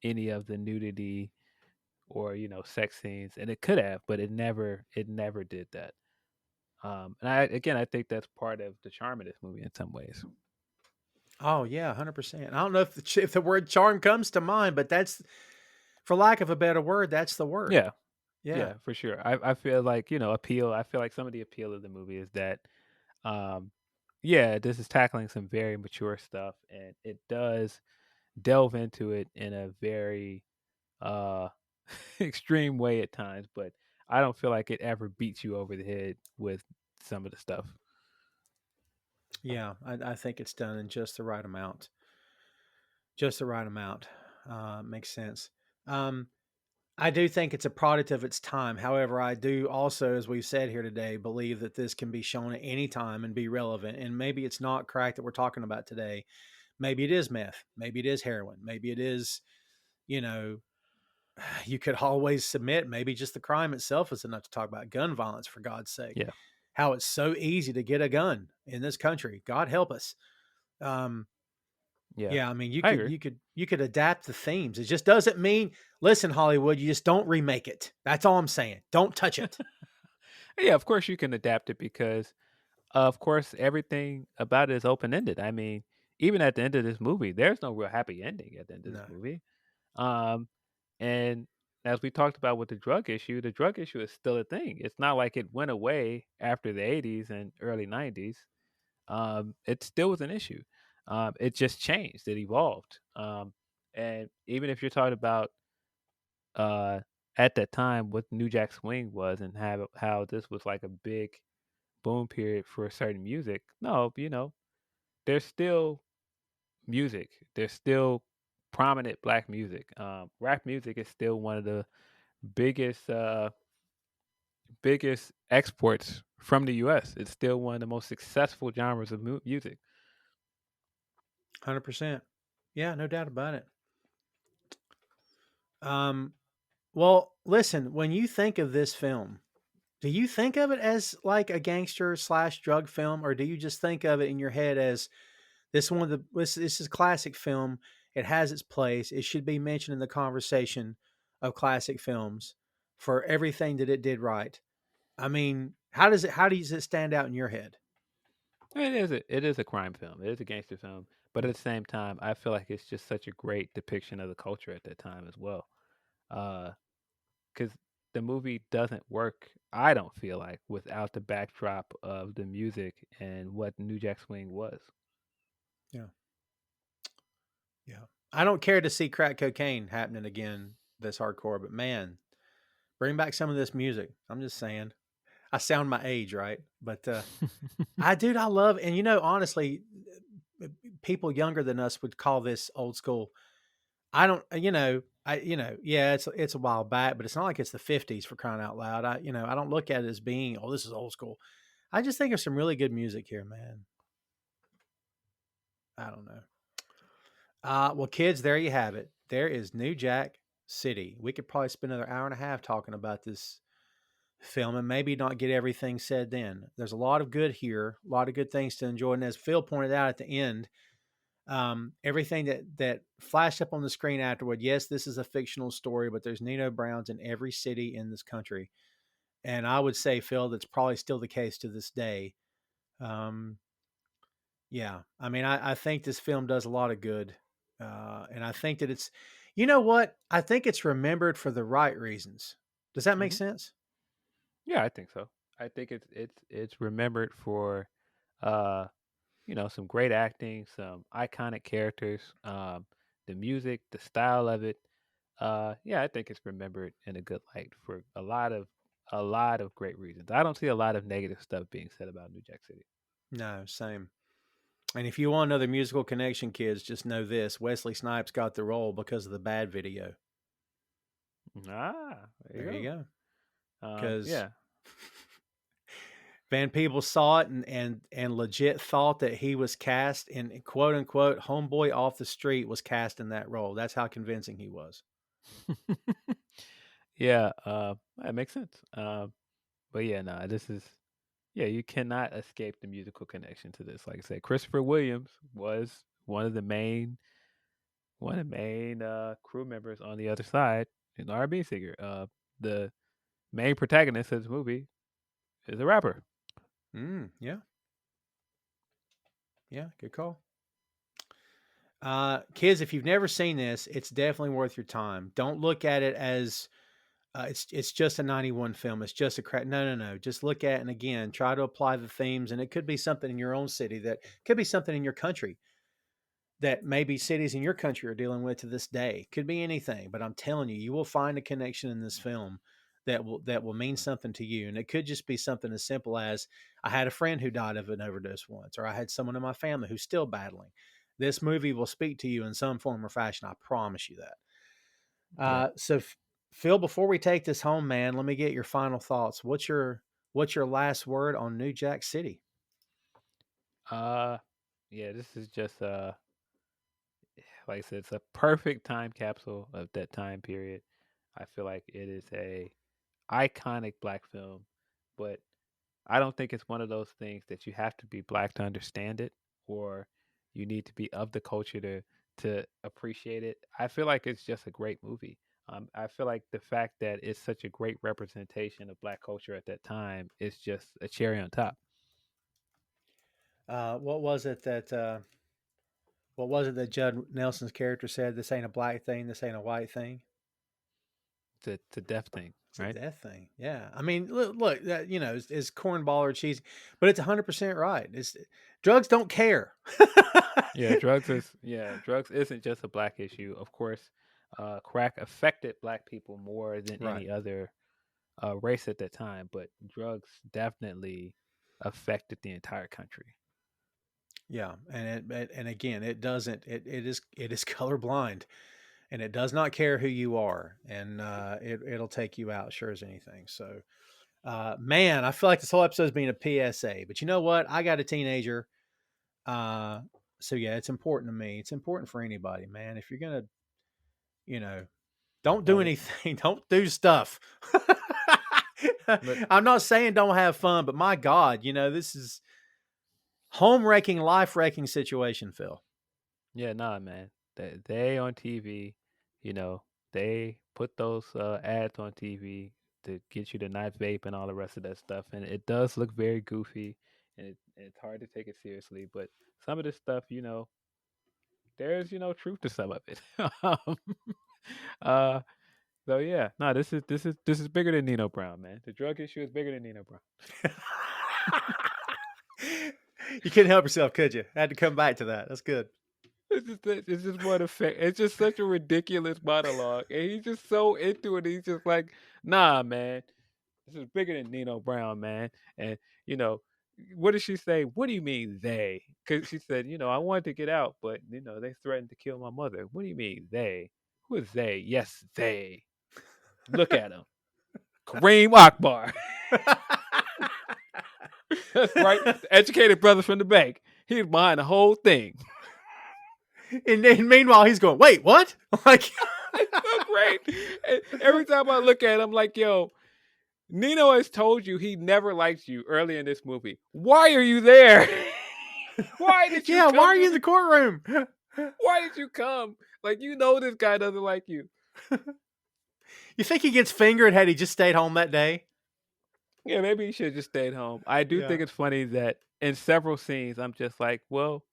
any of the nudity or sex scenes, and it could have, but it never did that. And I think that's part of the charm of this movie in some ways. Oh yeah, 100%. I don't know if the word charm comes to mind, but that's, for lack of a better word, that's the word. Yeah, Yeah. yeah, for sure. I feel like appeal. I feel like some of the appeal of the movie is that um, yeah, this is tackling some very mature stuff, and it does delve into it in a very uh extreme way at times, but I don't feel like it ever beats you over the head with some of the stuff. Yeah, I think it's done in just the right amount. Just the right amount. Makes sense. Um, I do think it's a product of its time. However, I do also, as we've said here today, believe that this can be shown at any time and be relevant. And maybe it's not crack that we're talking about today. Maybe it is meth. Maybe it is heroin. Maybe it is, you know, you could always submit. Maybe just the crime itself is enough to talk about gun violence, for God's sake. Yeah. How it's so easy to get a gun in this country. God help us. Yeah. Yeah, I mean, I agree. you could adapt the themes. It just doesn't mean, listen, Hollywood, you just don't remake it. That's all I'm saying. Don't touch it. Yeah, of course you can adapt it because, of course, everything about it is open ended. I mean, even at the end of this movie, there's no real happy ending at the end of this No. movie. Um, and as we talked about with the drug issue is still a thing. It's not like it went away after the 80s and early 90s. It still was an issue. It just changed. It evolved. And even if you're talking about uh, at that time what New Jack Swing was and how this was like a big boom period for certain music. No, there's still music. There's still prominent black music. Rap music is still one of the biggest biggest exports from the U.S. It's still one of the most successful genres of music. 100%. Yeah, no doubt about it. Um, well, listen, when you think of this film, do you think of it as like a gangster slash drug film, or do you just think of it in your head as this is classic film. It has its place. It should be mentioned in the conversation of classic films for everything that it did right. I mean, how does it stand out in your head? It is a crime film. It is a gangster film, but at the same time, I feel like it's just such a great depiction of the culture at that time as well. Because the movie doesn't work. I don't feel like without the backdrop of the music and what New Jack Swing was. Yeah. Yeah. I don't care to see crack cocaine happening again this hardcore, but man, bring back some of this music. I'm just saying. I sound my age, right? But I love, and honestly, people younger than us would call this old school. I don't, yeah, it's a while back, but it's not like it's the '50s for crying out loud. I don't look at it as being, oh, this is old school. I just think of some really good music here, man. I don't know. Well, kids, there you have it. There is New Jack City. We could probably spend another hour and a half talking about this film and maybe not get everything said then. There's a lot of good here, a lot of good things to enjoy. And as Phil pointed out at the end, everything that flashed up on the screen afterward, yes, this is a fictional story, but there's Nino Browns in every city in this country. And I would say, Phil, that's probably still the case to this day. Um, yeah, I mean, I think this film does a lot of good. And I think that it's, you know what? I think it's remembered for the right reasons. Does that make Hmm. sense? Yeah, I think so. I think it's remembered for, uh, some great acting, some iconic characters, the music, the style of it. Yeah, I think it's remembered in a good light for a lot of great reasons. I don't see a lot of negative stuff being said about New Jack City. No, same. And if you want another musical connection, kids, just know this: Wesley Snipes got the role because of the Bad video. There you There you go. go. Because Yeah. Van Peebles saw it and legit thought that he was cast in quote unquote homeboy off the street was cast in that role. That's how convincing he was. Yeah, that makes sense. But yeah, no, yeah, you cannot escape the musical connection to this. Like I said, Christopher Williams was one of the main crew members on the other side, an R&B singer. The main protagonist of this movie is a rapper. Yeah, yeah, good call. Kids, if you've never seen this, it's definitely worth your time. Don't look at it as it's just a '91 film. It's just a crap. No, no, no. Just look at it and again try to apply the themes, and it could be something in your own city that could be something in your country that maybe cities in your country are dealing with to this day. Could be anything, but I'm telling you, you will find a connection in this film that will mean something to you. And it could just be something as simple as I had a friend who died of an overdose once, or I had someone in my family who's still battling. this movie will speak to you in some form or fashion. I promise you that. Yeah. So Phil, before we take this home, man, let me get your final thoughts. What's your last word on New Jack City? Uh, yeah, this is just like I said, it's a perfect time capsule of that time period. I feel like it is a iconic black film, but I don't think it's one of those things that you have to be black to understand it, or you need to be of the culture to appreciate it. I feel like it's just a great movie. I feel like the fact that it's such a great representation of black culture at that time is just a cherry on top. What was it that Judd Nelson's character said? This ain't a black thing. This ain't a white thing. It's a deaf thing, It's a right? death thing. Yeah. I mean, look that is cornball or cheesy, but it's 100% right. It's drugs don't care. Drugs isn't just a black issue. Of course, crack affected black people more than Right. any other race at that time, but drugs definitely affected the entire country. Yeah, and again, it is colorblind, and it does not care who you are, and it'll take you out sure as anything. So, man, I feel like this whole episode is being a PSA. But you know what? I got a teenager, uh, so yeah, it's important to me. It's important for anybody, man. If you're gonna, you know, don't do Love it. anything, don't do stuff. But I'm not saying don't have fun, but my God, this is home wrecking, life wrecking situation, Phil. yeah, nah, man. They on TV, you know, they put those ads on TV to get you to not vape and all the rest of that stuff, and it does look very goofy, and it's hard to take it seriously. But some of this stuff, there's truth to some of it. um, uh, so yeah, no, this is bigger than Nino Brown, man. The drug issue is bigger than Nino Brown. You couldn't help yourself, could you? I had to come back to that. That's good. It's just what effect. It's just such a ridiculous monologue, and he's just so into it. He's just like, nah, man, this is bigger than Nino Brown, man. And you know, what did she say? What do you mean they? Because she said, I wanted to get out, but they threatened to kill my mother. What do you mean they? Who is they? Yes, they. Look at him, Kareem Akbar. That's right, the educated brother from the bank. He's behind the whole thing. And meanwhile, he's going, wait, what? Like, It's so great. And every time I look at him, like, yo, Nino has told you he never liked you early in this movie. Why are you there? Why did you yeah, come why are to you in the courtroom? Why did you come? Like, this guy doesn't like you. You think he gets fingered had he just stayed home that day? Yeah, maybe he should have just stayed home. I do Yeah. think it's funny that in several scenes, I'm just like, well,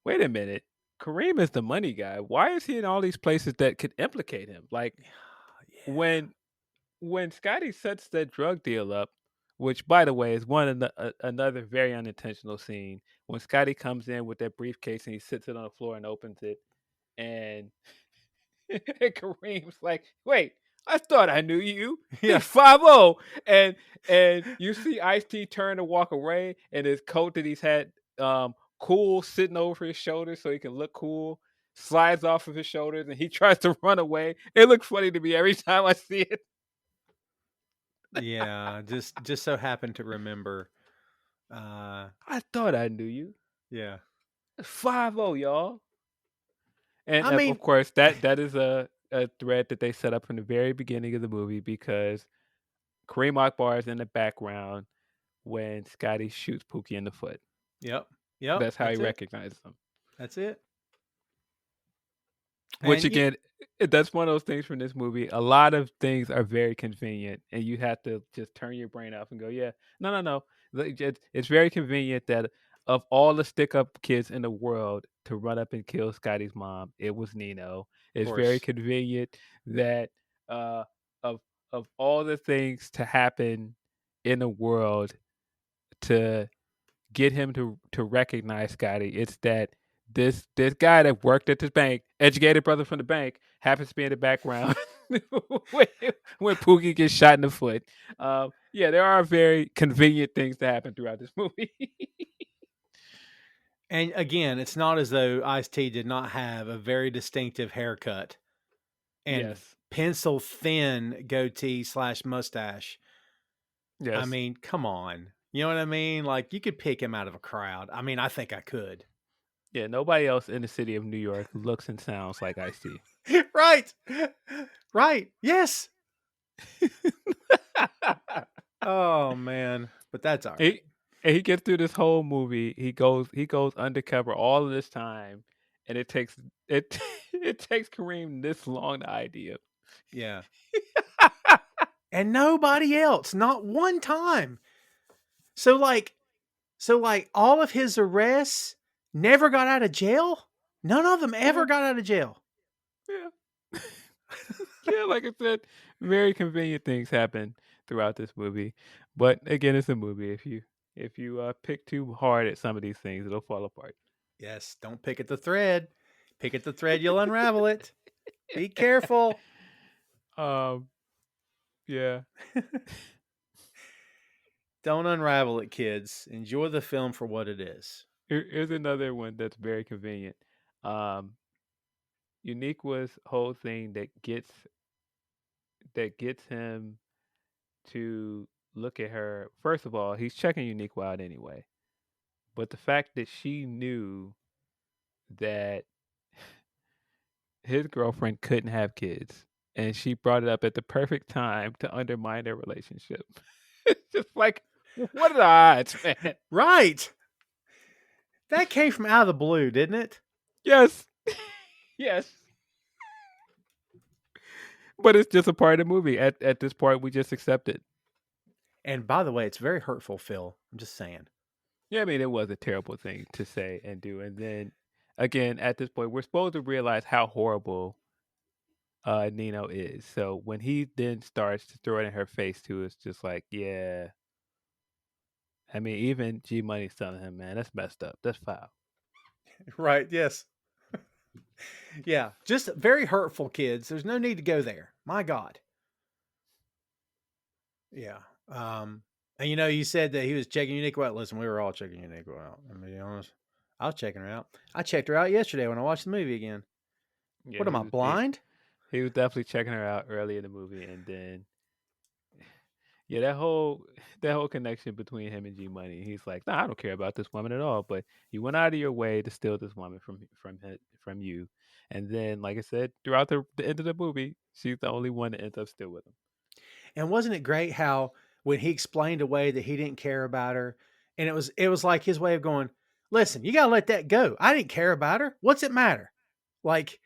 wait a minute. Kareem is the money guy. Why is he in all these places that could implicate him? Like, Yeah. when Scotty sets that drug deal up, which by the way is another very unintentional scene, when Scotty comes in with that briefcase and he sits it on the floor and opens it, and Kareem's like, "Wait, I thought I knew you. Yeah. He's 5-0." And you see Ice-T turn to walk away, and his coat that he's had cool sitting over his shoulders so he can look cool slides off of his shoulders, and he tries to run away. It looks funny to me every time I see it. Yeah, just so happened to remember. I thought I knew you. Yeah. 5-0, y'all. And I mean, of course, that is a thread that they set up from the very beginning of the movie, because Kareem Akbar is in the background when Scotty shoots Pookie in the foot. Yep. That's how he That's it. recognizes him. That's it. Which And again, that's one of those things from this movie. A lot of things are very convenient, and you have to just turn your brain off and go, "Yeah, no. It's very convenient that of all the stick-up kids in the world to run up and kill Scotty's mom, it was Nino. It's very course. convenient that of all the things to happen in the world to get him to recognize Scotty, it's that this guy that worked at this bank, educated brother from the bank, happens to be in the background when Pookie gets shot in the foot. Yeah, there are very convenient things to happen throughout this movie. And again, it's not as though Ice-T did not have a very distinctive haircut and Yes. pencil thin goatee / mustache. I Yes. mean, come on. You know what I mean? Like, you could pick him out of a crowd. I mean, I think I could. Yeah. Nobody else in the city of New York looks and sounds like Ice-T. Right. Right. Yes. Oh, man. But that's all right. he and he gets through this whole movie. He goes undercover all of this time, and it it takes Kareem this long to ID him. Yeah. And nobody else, not one time. So like all of his arrests never got out of jail? None of them ever Yeah. got out of jail. Yeah. Yeah, like I said, very convenient things happen throughout this movie. But again, it's a movie. If you pick too hard at some of these things, it'll fall apart. Yes, don't pick at the thread. Pick at the thread, you'll unravel it. Be careful. Um, yeah. Don't unravel it, kids. Enjoy the film for what it is. Here's another one that's very convenient. Um, Uniqua's whole thing that gets him to look at her. First of all, he's checking Uniqua out anyway. But the fact that she knew that his girlfriend couldn't have kids, and she brought it up at the perfect time to undermine their relationship. It's just like, what are the odds, man? Right. That came from out of the blue, didn't it? Yes. Yes. But it's just a part of the movie. At this point, we just accept it. And by the way, it's very hurtful, Phil. I'm just saying. Yeah, I mean, it was a terrible thing to say and do. And then, again, at this point, we're supposed to realize how horrible Nino is. So when he then starts to throw it in her face, too, it's just like, yeah. I mean, even G Money's telling him, man, that's messed up. That's foul. Right, yes. Yeah, just very hurtful, kids. There's no need to go there. My God. Yeah. And you said that he was checking Uniqua out. Listen, we were all checking Uniqua out. I'm gonna be honest. I was checking her out. I checked her out yesterday when I watched the movie again. Yeah, What am I, blind? he was definitely checking her out early in the movie, and then yeah, that whole connection between him and G Money. He's like, nah, I don't care about this woman at all, but you went out of your way to steal this woman from you, and then, like I said, throughout the end of the movie, she's the only one that ends up still with him. And wasn't it great how when he explained away that he didn't care about her, and it was like his way of going, listen, you gotta let that go. I didn't care about her. What's it matter? Like,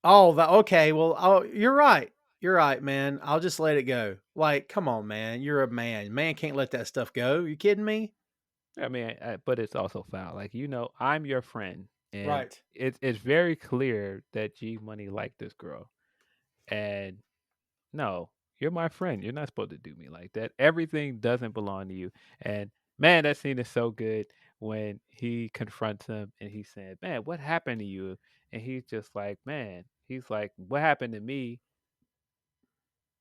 oh, okay, well, oh, you're right. You're right, man. I'll just let it go. Like, come on, man. You're a man. Man can't let that stuff go. You kidding me? I mean, but it's also foul. Like, I'm your friend, and Right. it's very clear that G Money liked this girl, and no, you're my friend. You're not supposed to do me like that. Everything doesn't belong to you. And man, that scene is so good when he confronts him and he's saying, man, what happened to you? And he's just like, man, he's like, what happened to me?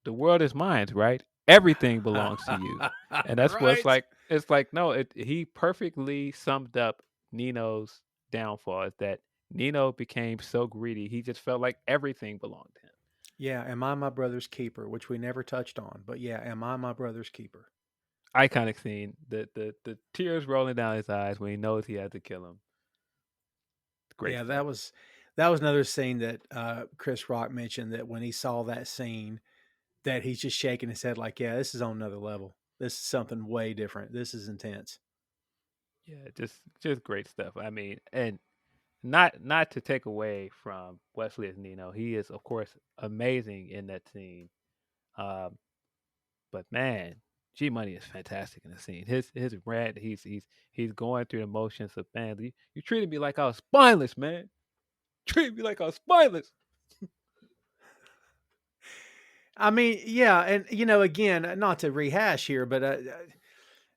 The world is mine, right? Everything belongs to you. And that's what's Right. like, it's like, no, he perfectly summed up Nino's downfall is that Nino became so greedy, he just felt like everything belonged to him. Yeah, am I my brother's keeper, which we never touched on. But yeah, am I my brother's keeper? Iconic scene. The tears rolling down his eyes when he knows he had to kill him. Great Yeah, stuff. that was another scene that Chris Rock mentioned that when he saw that scene, that he's just shaking his head like, yeah, this is on another level. This is something way different. This is intense. Yeah, just great stuff. I mean, and not to take away from Wesley as Nino, he is of course amazing in that scene. Um, but man, G Money is fantastic in the scene. His rant, he's going through the motions of, man, you treated me like I was spineless, man. Treated me like I was spineless. I mean, yeah, and again, not to rehash here, but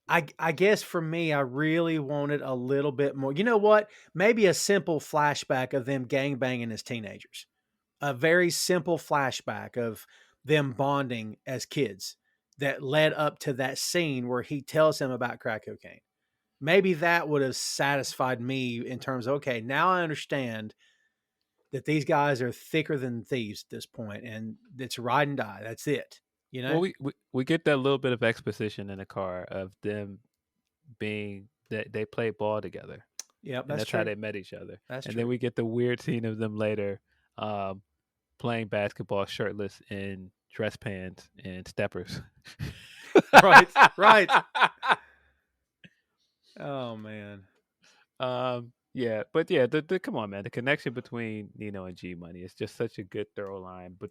I guess for me, I really wanted a little bit more. You know what? Maybe a simple flashback of them gangbanging as teenagers. A very simple flashback of them bonding as kids that led up to that scene where he tells him about crack cocaine. maybe that would have satisfied me in terms of, okay, now I understand that these guys are thicker than thieves at this point, and it's ride and die. That's it. You Well, know? we get that little bit of exposition in the car of them being that they play ball together, Yep, and that's that's how true. they met each other. That's And true. then we get the weird scene of them later um, playing basketball shirtless in dress pants and steppers. Right, right. Oh man. Yeah, but yeah, the come on, man, the connection between Nino and G Money is just such a good thorough line, but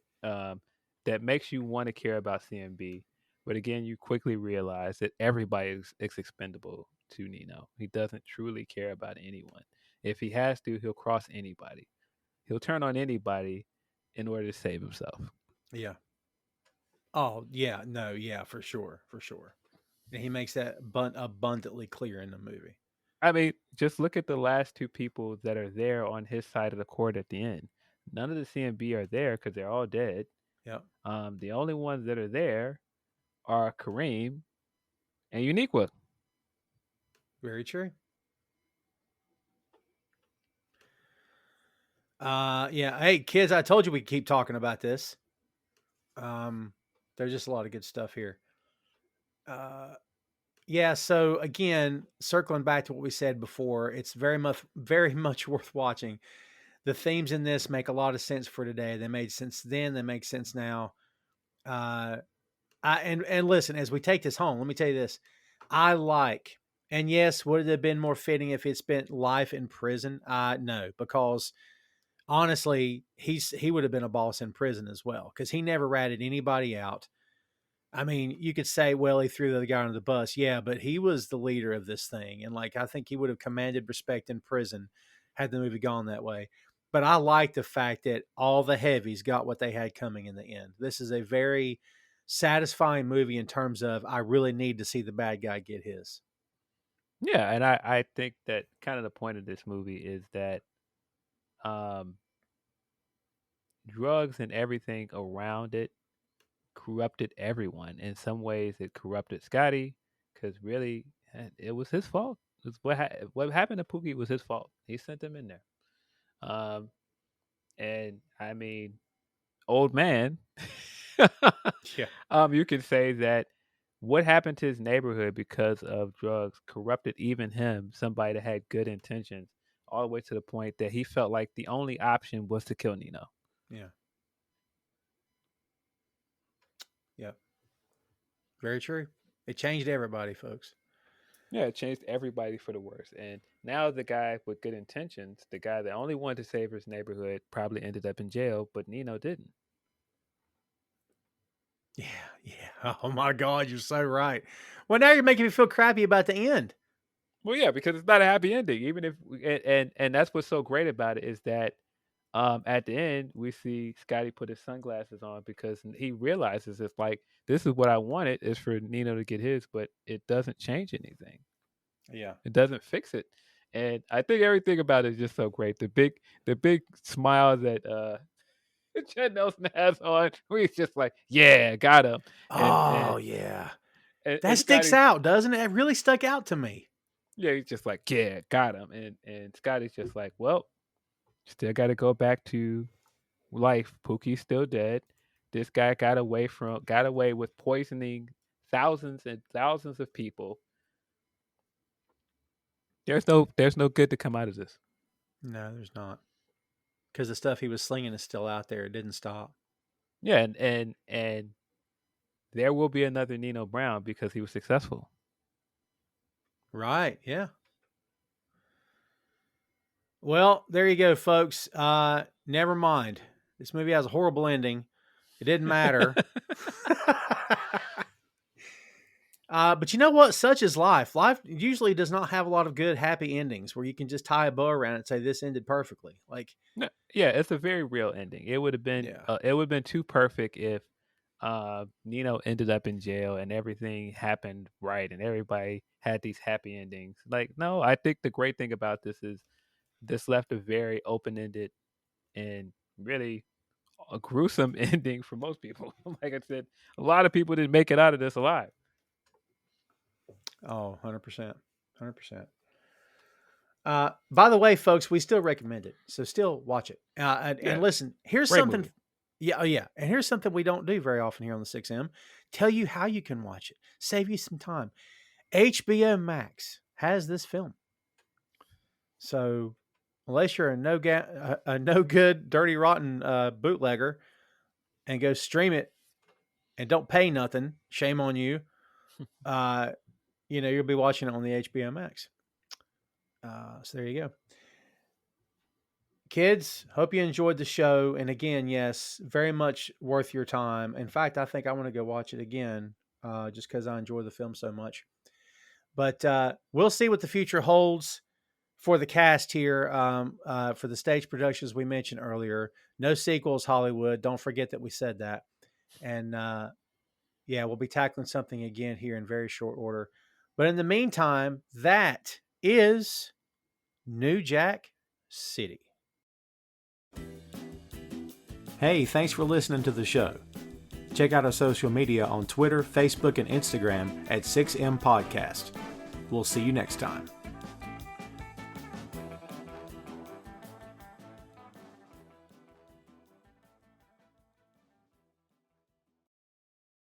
that makes you want to care about CMB. But again, you quickly realize that everybody is expendable to Nino. He doesn't truly care about anyone. If he has to, he'll cross anybody. He'll turn on anybody in order to save himself. Yeah. Oh yeah. No. Yeah. For sure. For sure. And he makes that abundantly clear in the movie. I mean, just look at the last two people that are there on his side of the court at the end. None of the CMB are there because they're all dead. Yep. The only ones that are there are Kareem and Uniqua. Very true. Yeah. Hey, kids, I told you we'd keep talking about this. There's just a lot of good stuff here. Uh, yeah. So again, circling back to what we said before, it's very much worth watching. The themes in this make a lot of sense for today. They made sense then. They make sense now. Uh, and listen, as we take this home, let me tell you this. I like, and yes, would it have been more fitting if he'd spent life in prison? No, because honestly, he would have been a boss in prison as well because he never ratted anybody out. I mean, you could say, well, he threw the other guy under the bus. Yeah, but he was the leader of this thing. And like, I think he would have commanded respect in prison had the movie gone that way. But I like the fact that all the heavies got what they had coming in the end. This is a very satisfying movie in terms of I really need to see the bad guy get his. Yeah, and I think that kind of the point of this movie is that um, drugs and everything around it corrupted everyone. In some ways, it corrupted Scotty because really it was his fault. What happened to Pookie was his fault. He sent him in there. Um, and I mean, old man, Yeah. you can say that what happened to his neighborhood because of drugs corrupted even him, somebody that had good intentions, all the way to the point that he felt like the only option was to kill Nino. Yeah. Yeah. Very true. It changed everybody, folks. Yeah, it changed everybody for the worse. And now the guy with good intentions, the guy that only wanted to save his neighborhood, probably ended up in jail, but Nino didn't. Yeah. Yeah. Oh my God, you're so right. Well, now you're making me feel crappy about the end. Well, yeah, because it's not a happy ending. Even if and that's what's so great about it is that at the end we see Scotty put his sunglasses on because he realizes it's like this is what I wanted is for Nino to get his, but it doesn't change anything. Yeah. It doesn't fix it. And I think everything about it is just so great. The big smile that Judd Nelson has on, where he's just like, yeah, got him. And Oh and yeah. and That sticks Scotty, out, doesn't it? It really stuck out to me. yeah, he's just like, yeah, got him. And Scotty's just like, well, still got to go back to life. Pookie's still dead. This guy got away with poisoning thousands and thousands of people. There's no good to come out of this. No, there's not. Because the stuff he was slinging is still out there. It didn't stop. Yeah, and there will be another Nino Brown because he was successful. Right. Yeah. Well, there you go, folks. Never mind. This movie has a horrible ending. It didn't matter. But you know what? Such is life. Life usually does not have a lot of good, happy endings where you can just tie a bow around it and say this ended perfectly. Like, No, yeah, it's a very real ending. yeah, It would have been too perfect if Nino ended up in jail and everything happened right and everybody had these happy endings. Like, no, I think the great thing about this is this left a very open ended and really a gruesome ending for most people. Like I said, a lot of people didn't make it out of this alive. oh, 100%. 100%. By the way, folks, we still recommend it, so still watch it. And listen, here's Great something. movie. Yeah. And here's something we don't do very often here on the 6M. Tell you how you can watch it. Save you some time. HBO Max has this film. So unless you're a no good, dirty, rotten bootlegger and go stream it and don't pay nothing, shame on you. You'll be watching it on the HBO Max. So there you go. Kids, hope you enjoyed the show. And again, yes, very much worth your time. In fact, I think I want to go watch it again just because I enjoy the film so much. But we'll see what the future holds for the cast here for the stage productions we mentioned earlier. No sequels, Hollywood. Don't forget that we said that. And we'll be tackling something again here in very short order. But in the meantime, that is New Jack City. Hey, thanks for listening to the show. Check out our social media on Twitter, Facebook, and Instagram at 6M Podcast. We'll see you next time.